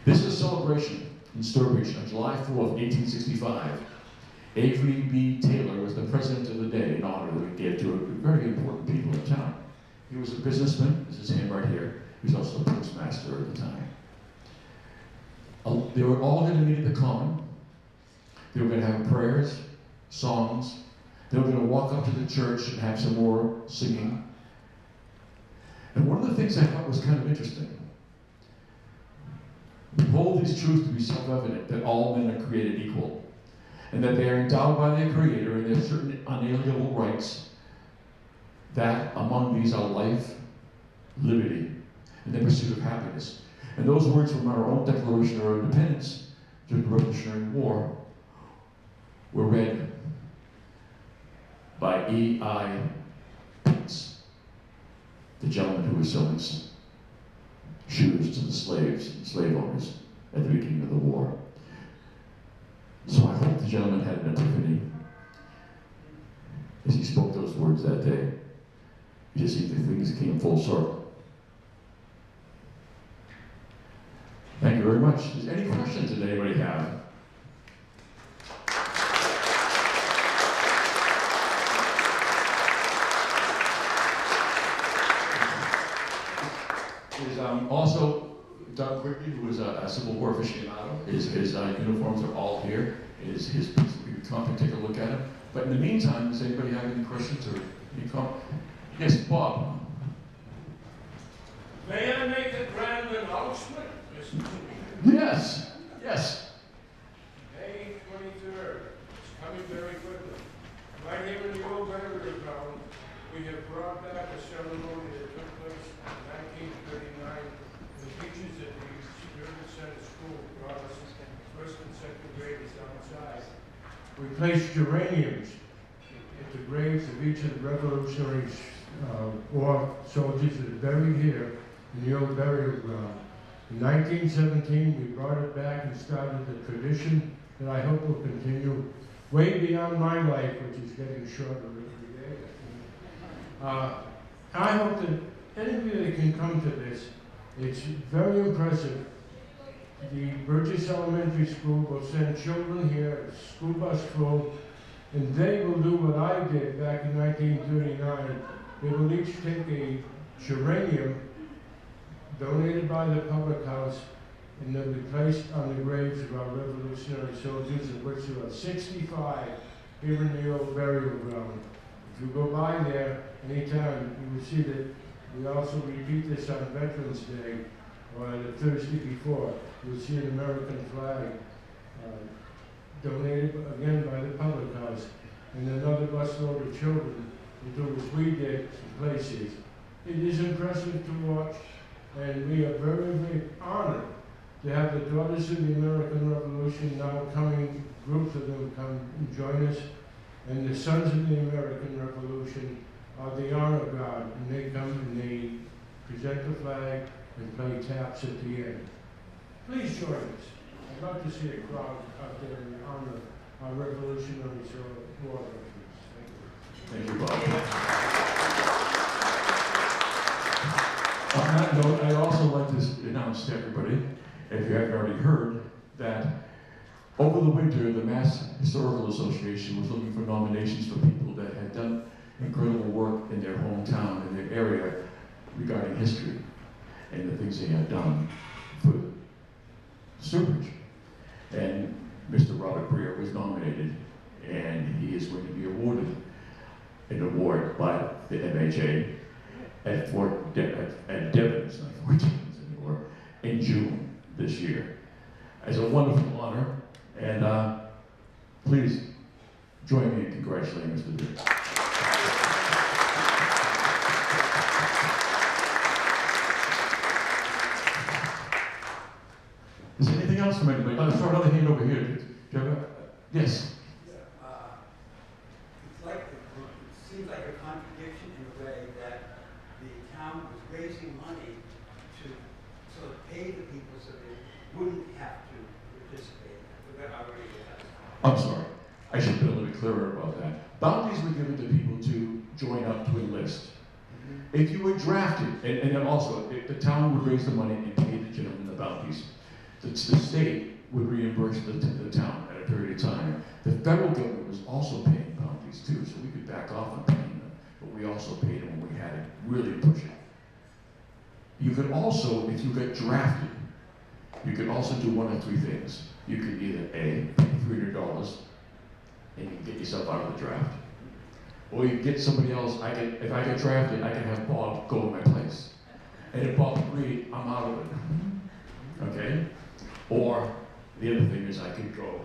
This is a celebration in Sturbridge on July 4th, 1865. Avery B. Taylor was the president of the day, an honor that we gave to very important people in town. He was a businessman, this is him right here. He was also the postmaster at the time. They were all going to meet at the Common. They were going to have prayers, songs. They were going to walk up to the church and have some more singing. And one of the things I thought was kind of interesting, we hold these truths to be self-evident, that all men are created equal, and that they are endowed by their Creator, and there are certain unalienable rights, that among these are life, liberty, and the pursuit of happiness. And those words from our own Declaration of Independence during the Revolutionary War were read by E.I. Pitts, the gentleman who was selling shoes to the slaves and slave owners at the beginning of the war. So I hope the gentleman had an epiphany as he spoke those words that day. You just see the things came full circle. Thank you very much. Is there any questions that anybody have? Also, Doug Quigley, who is a Civil War aficionado, his uniforms are all here. His piece, you can come and take a look at him. But in the meantime, does anybody have any questions or any comments? Yes, Bob.
May I make a grand announcement, Mr.
Yes, yes.
May 23rd. It's coming very quickly. Right here in the old burial ground, we have brought back a ceremony that took place in 1939. The teachers at the Sturbridge Center School brought us first and second graders outside. We placed geraniums at the graves of each of the Revolutionary War soldiers that are buried here in the old burial ground. In 1917, we brought it back and started the tradition that I hope will continue way beyond my life, which is getting shorter every day. I hope that anybody that can come to this, it's very impressive. The Burgess Elementary School will send children here, a school bus full, and they will do what I did back in 1939. They will each take a geranium donated by the public house, and they'll be placed on the graves of our Revolutionary soldiers, of which there are 65 here in the old burial ground. If you go by there anytime, you will see that we also repeat this on Veterans Day, or the Thursday before. You'll see an American flag donated again by the public house, and another busload of children will do as we did in places. It is impressive to watch, and we are very, very honored to have the Daughters of the American Revolution now coming, groups of them come and join us, and the Sons of the American Revolution are the honor guard, and they come and they present the flag and play taps at the end. Please join us. I'd love to see a crowd out there in honor of our Revolutionary War veterans.
Thank you, Bob. On that note, I'd also like to announce to everybody, if you haven't already heard, that over the winter, the Mass Historical Association was looking for nominations for people that had done incredible work in their hometown, in their area, regarding history and the things they had done for Sturbridge. And Mr. Robert Breer was nominated, and he is going to be awarded an award by the MHA at Devon's, not Fort Devens anymore, in June this year. It's a wonderful honor, and please join me in congratulating Mr. Breer. but I saw another hand over here. Do you have a, yes?
It's like, it seems like a contradiction in a way that the town was raising money to sort of pay the people so they wouldn't have to participate. But I already had.
I'm sorry. I should have been a little bit clearer about that. Bounties were given to people to join up to enlist. If you were drafted, and then also, the town would raise the money and pay the gentleman the bounties. The state would reimburse the town at a period of time. The federal government was also paying bounties too, so we could back off on paying them, but we also paid them when we had to really push it. You could also, if you got drafted, you could also do one of three things. You could either A, pay $300 and you get yourself out of the draft. Or you get somebody else, if I get drafted, I can have Bob go in my place. And if Bob agreed, I'm out of it. Okay? Or the other thing is I could go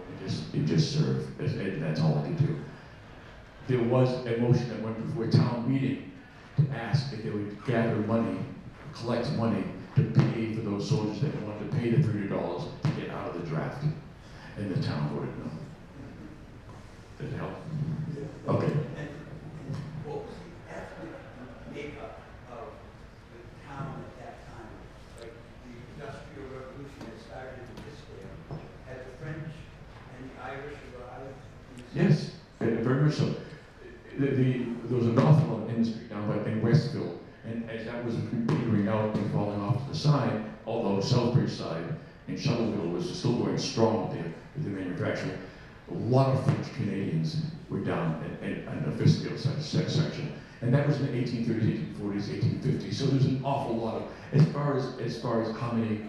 and just serve, and that's all I could do. There was a motion that went before a town meeting to ask if they would gather money, collect money to pay for those soldiers that wanted to pay the $300 to get out of the draft. And the town voted no. Did it help? Okay.
And what was the ethnic makeup of the town at that time? Like the Industrial Revolution had started in this area. Had the French and the Irish arrived?
Yes, very much so. There was an awful lot of industry down in Westville, and as that was petering out and falling off to the side, although Sturbridge side and Shuttleville was still going strong with the manufacturing, a lot of French Canadians were down in the Fistville section, and that was in the 1830s, 1840s, 1850s. So there's an awful lot of, as far as how many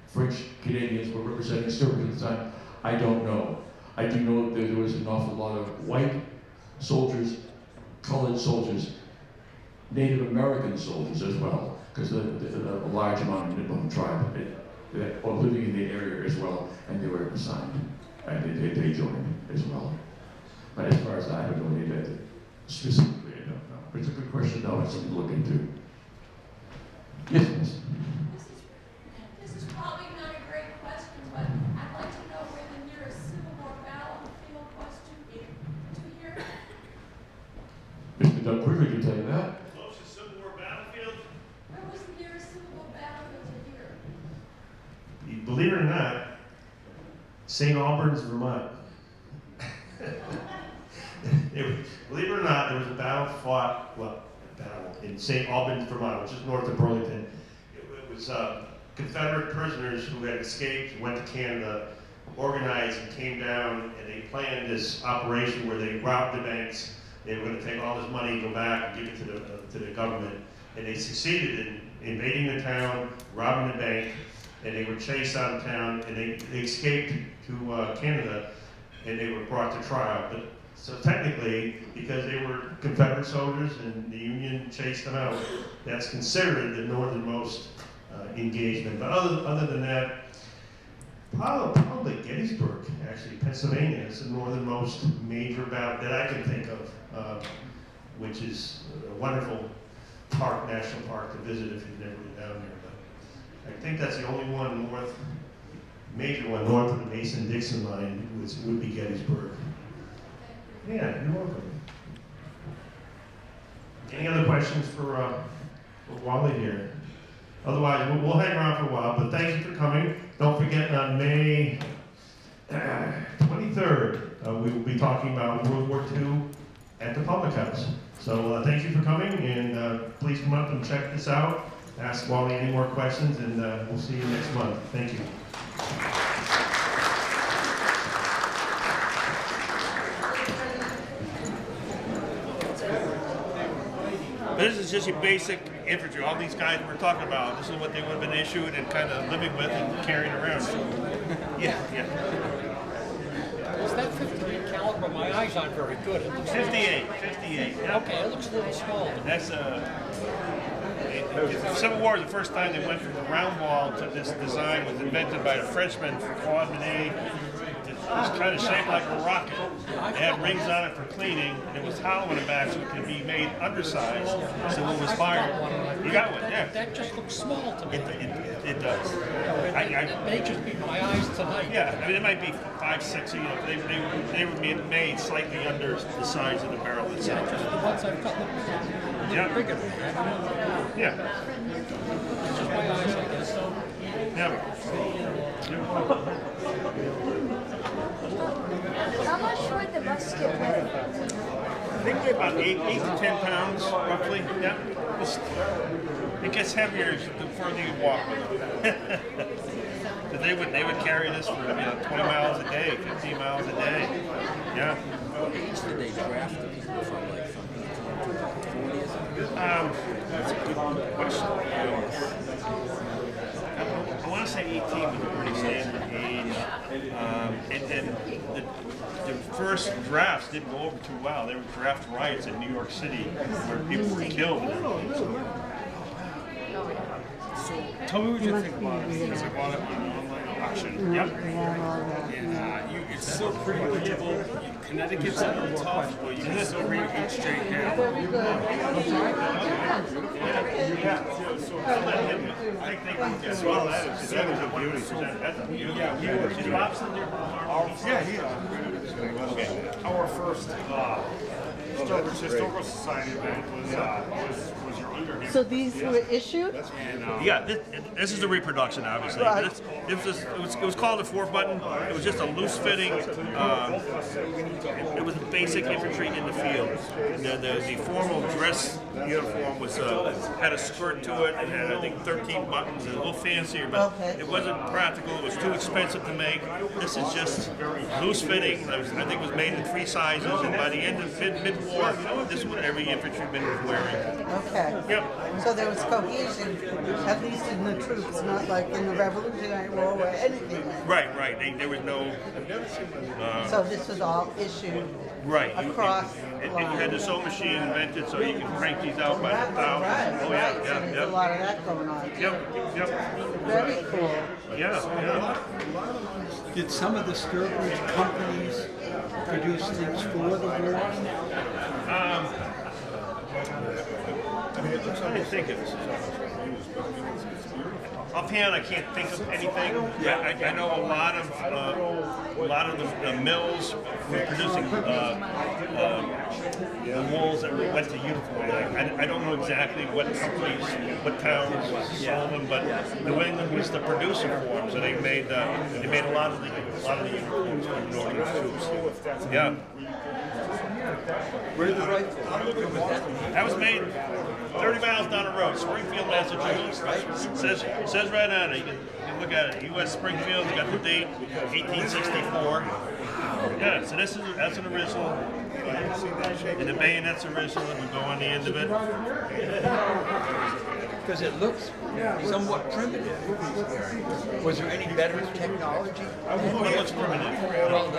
French Canadians were representing Sturbridge at the time, I don't know. I do know that there was an awful lot of white soldiers, colored soldiers, Native American soldiers as well, because a large amount of Nipmuc tribe that were living in the area as well, and they were assigned, and they joined as well. But as far as I don't know that specifically, I don't know. But it's a good question, though, it's something to look into. Yes, miss?
This is probably not a great question, but I'd like to know where the nearest Civil War battlefield was to here.
Mr. Doug Quigley can tell you that.
Closest Civil War battlefield?
Where was the nearest Civil War battlefield to here?
Believe it or not, St. Albans, Vermont. Believe it or not, there was a battle in St. Albans, Vermont, which is north of Burlington. It was Confederate prisoners who had escaped, went to Canada, organized and came down, and they planned this operation where they robbed the banks. They were going to take all this money, go back, and give it to the government. And they succeeded in invading the town, robbing the bank, and they were chased out of town, and they escaped to Canada, and they were brought to trial. But so technically, because they were Confederate soldiers and the Union chased them out, that's considered the northernmost engagement. But other than that, probably Gettysburg, actually, Pennsylvania is the northernmost major battle that I can think of, which is a wonderful park, national park to visit if you've never been down there. But I think that's the only one major one north of the Mason-Dixon line would be Gettysburg. Yeah, you're welcome. Any other questions for Wally here? Otherwise, we'll hang around for a while, but thank you for coming. Don't forget, on May 23rd, we will be talking about World War II at the Public House. So thank you for coming, and please come up and check this out. Ask Wally any more questions, and we'll see you next month. Thank you. This is just your basic infantry. All these guys we're talking about, this is what they would have been issued and kind of living with and carrying around. Yeah.
Is that 58 caliber? My eyes aren't very good. It looks
58. Yeah.
okay, it looks a little small.
That's the Civil War is the first time they went from the round ball to this design was invented by the Frenchman Claude Monet. was kind of shaped like a rocket. It had rings on it for cleaning, and it was hollow in the back so it could be made undersized. So when it was fired, you got one, yeah.
That just looks small to me.
It does.
It may just be my eyes tonight.
Yeah, I mean, it might be 5, 6, you know, they were made slightly under the size of the barrel
Yeah,
itself.
just the ones I've got.
Yeah.
Bigger than that. I don't know.
Yeah.
It's just my eyes, I guess.
Yeah.
How much would the musket weigh?
I think they're about 8 to 10 pounds, roughly. Yeah. It gets heavier the further you walk with them. So they would carry this for 20 miles a day, 15 miles a day. Yeah.
Did they draft the people from like from 18 to 40s?
That's a good question. I want to say 18 was a pretty standard age. And the first drafts didn't go over too well. There were draft riots in New York City where people were killed.
Tell me what you think about it, because I bought it on an online auction.
Yep.
And it's still pretty readable. Connecticut's a little tough, but you can still read each J Ham.
I think as well that is a beauty. That's a beauty. Is Robson there?
Yeah, he is. Our first Sturbridge Historical Society event was your underhand.
So these were issued?
And,
Yeah, this is a reproduction, obviously.
Right.
It was called a 4-button. It was just a loose-fitting. It was basic infantry in the field. The formal dress uniform was had a skirt to it and had, I think, 13 buttons. It was a little fancier, but
Okay.
it wasn't practical. It was too expensive to make. This is just loose-fitting. I think it was made in 3 sizes, and by the end of mid-war, this is what every infantryman was wearing.
Okay.
Yep.
So there was cohesion, at least in the troops, not like in the Revolutionary War where anything went.
Right. There was no.
So this was all issued
Right.
across
You
lines.
had the sewing machine invented so you can crank these out by the thousands.
Right,
Oh, yeah,
right. So
yeah,
there's a
yeah.
lot of that going on.
Yep.
Very cool.
Yeah.
Did some of the Sturbridge companies produce things for the war?
I'm trying to think of this. Offhand, I can't think of anything. I know a lot of the mills were producing the wools that went to uniform. I don't know exactly what companies, what towns sold them, but New England was the producer for them, so they made a lot of the uniforms for the northern troops. Yeah.
Where did the rifle?
That was made 30 miles down the road, Springfield, Massachusetts. Says right on it. You can look at it. U.S. Springfield. You got the date, 1864. Yeah. So that's an original. And the bayonet's original. It would go on the end of it.
Because it looks somewhat primitive. Was there any better technology?
What looks primitive?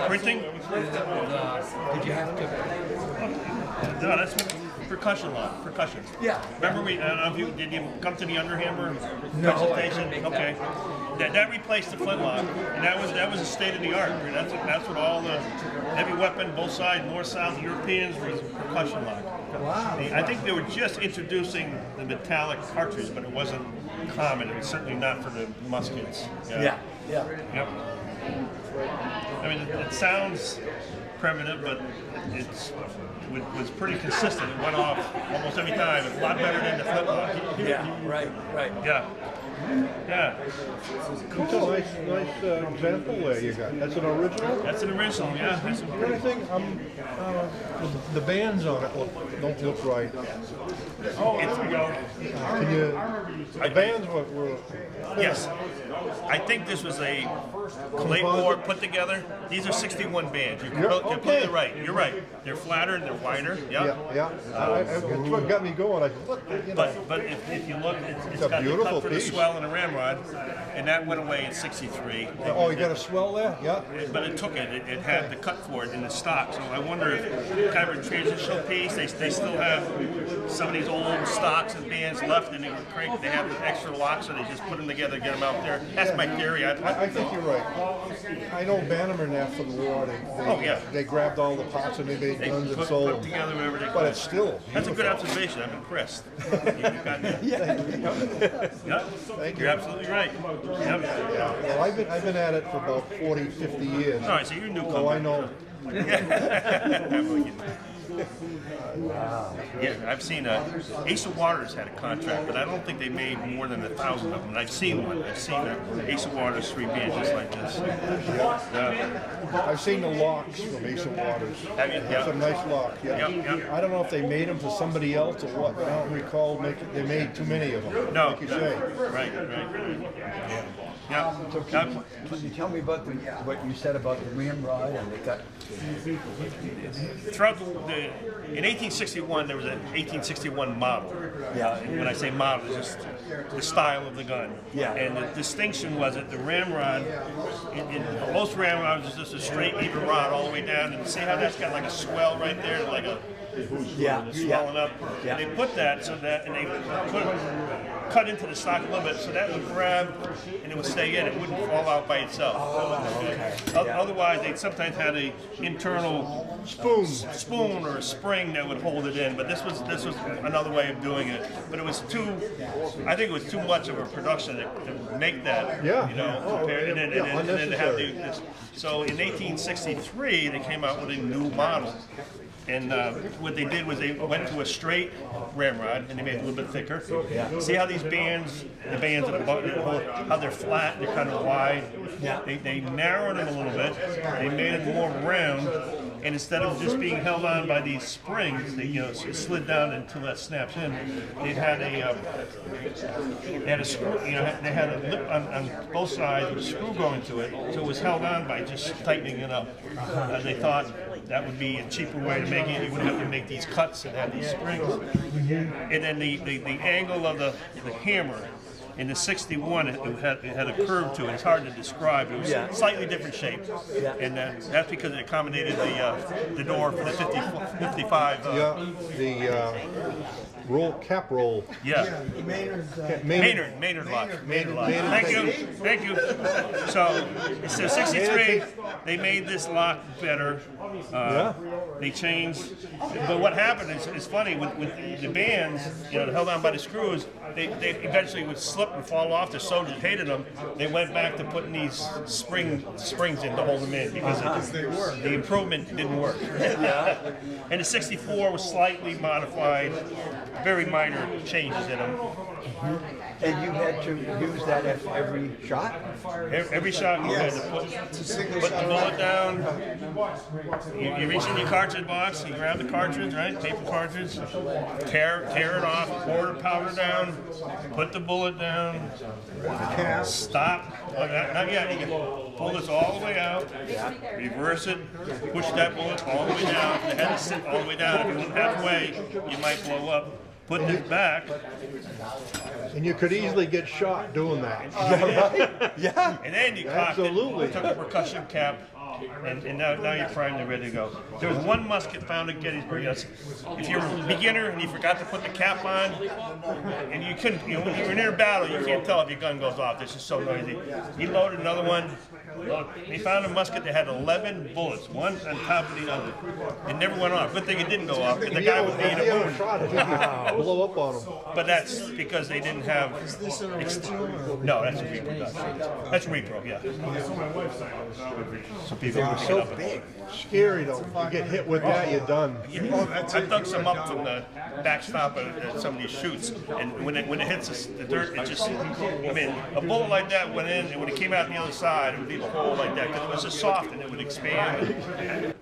Printing?
Did you have to?
No, that's percussion lock. Percussion.
Yeah.
Remember I don't know if did you come to the underhammer
No, I
presentation?
couldn't make that.
Okay. That replaced the flintlock, and that was a state of the art. That's what all the heavy weapon, both sides, north, south, Europeans was percussion lock.
Wow.
I think they were just introducing the metallic cartridge, but it wasn't common. It was certainly not for the muskets.
Yeah.
Yep. I mean, it sounds primitive, but it was pretty consistent. It went off almost every time. It's a lot better than the flintlock.
Yeah. Right.
Yeah.
It's a nice example there you got. That's an original?
That's an original, yeah. That's a
The only thing, the bands on it don't look right. Can you, the bands were
Yes. I think this was a claymore put together. These are 61 bands. You're completely right. You're right. They're flatter and they're wider. Yep.
yeah. It's what got me going. I said, look, you know.
But if you look, it's
a
got the
beautiful
cut for the
piece.
swell. swell in the ramrod, and that went away in '63.
Oh, you got a swell there? Yeah.
But it took it. It had the cut for it in the stock. So I wonder if kind of a transitional piece. They still have some of these old stocks and bands left, and they have extra locks, so they just put them together, get them out there. That's my theory.
I think you're right. I know Bannerman after the war, they grabbed all the parts and they made guns and sold them.
Together wherever they
But
could.
it's still
That's a good
beautiful.
observation. I'm impressed. You've got that. Yep.
Thank
You're
you.
absolutely right. Yep.
Well, I've been at it for about 40, 50 years.
All right, so you're a newcomer.
So I know.
Yeah, I've seen Ace of Waters had a contract, but I don't think they made more than 1,000 of them. And I've seen one. I've seen Ace of Waters 3 bands just like this.
I've seen the locks from Ace of Waters.
Have you? Yeah.
Some nice locks, yeah.
Yep.
I don't know if they made them for somebody else or what, but I don't recall they made too many of them.
No.
Like you say.
Right. Yeah.
So can you tell me about what you said about the ramrod and they got?
Throughout in 1861, there was an 1861 model.
Yeah.
When I say model, it's just the style of the gun.
Yeah.
And the distinction was that the ramrod, in most ramrods, is just a straight even rod all the way down. And see how that's got like a swell right there, like a swelling up.
Yeah.
And they put that so that, and they cut into the stock a little bit so that would grab and it would stay in. It wouldn't fall out by itself. Otherwise, they sometimes had a internal spoon or a spring that would hold it in. But this was another way of doing it. But it was I think it was too much of a production to make that.
Yeah.
You know, compared, and then to have this. So in 1863, they came out with a new model. And what they did was they went to a straight ramrod and they made it a little bit thicker. See how these bands, the bands at the bottom, how they're flat, they're kind of wide. They narrowed them a little bit. They made it more round. And instead of just being held on by these springs, they slid down until that snaps in. They had a screw. They had a lip on both sides with a screw going to it, so it was held on by just tightening it up. They thought that would be a cheaper way to make it. You wouldn't have to make these cuts and have these springs. And then the angle of the hammer. In the 61, it had a curve to it. It's hard to describe. It was slightly different shape, and that's because it accommodated the door for the 55.
The cap roll.
Yeah. Maynard lock. Thank you. So 63, they made this lock better. They changed, but what happened is funny with the bands, held on by the screws. They eventually would slip and fall off. The soldiers hated them. They went back to putting these springs in to hold them in because the improvement didn't work. And the 64 was slightly modified, very minor changes in them.
And you had to use that at every shot?
Every shot you had to put the bullet down. You reach in your cartridge box, you grab the cartridge, right? Paper cartridge, tear it off, pour the powder down, put the bullet down, stop. Not yet. You can pull this all the way out, reverse it, push that bullet all the way down. The head is sit all the way down. If you went halfway, you might blow up. Put it back.
And you could easily get shot doing that.
And then you cocked it, took a percussion cap, and now you're primed and ready to go. There was one musket found at Gettysburg. If you're a beginner and you forgot to put the cap on, and you couldn't, when you're near a battle, you can't tell if your gun goes off. This is so noisy. He loaded another one. They found a musket that had 11 bullets, one on top of the other. It never went off. Good thing it didn't go off, because the guy would be in a moon.
Blow up on them.
But that's because they didn't have. Is this an original? No, that's a reproduction. That's repro, yeah. So people
They were so big. Scary though. You get hit with that, you're done.
I dug some up from the backstop of some of these chutes, and when it hits the dirt, it just. I mean, a bullet like that went in, and when it came out the other side, it would leave a hole like that because it was just soft and it would expand.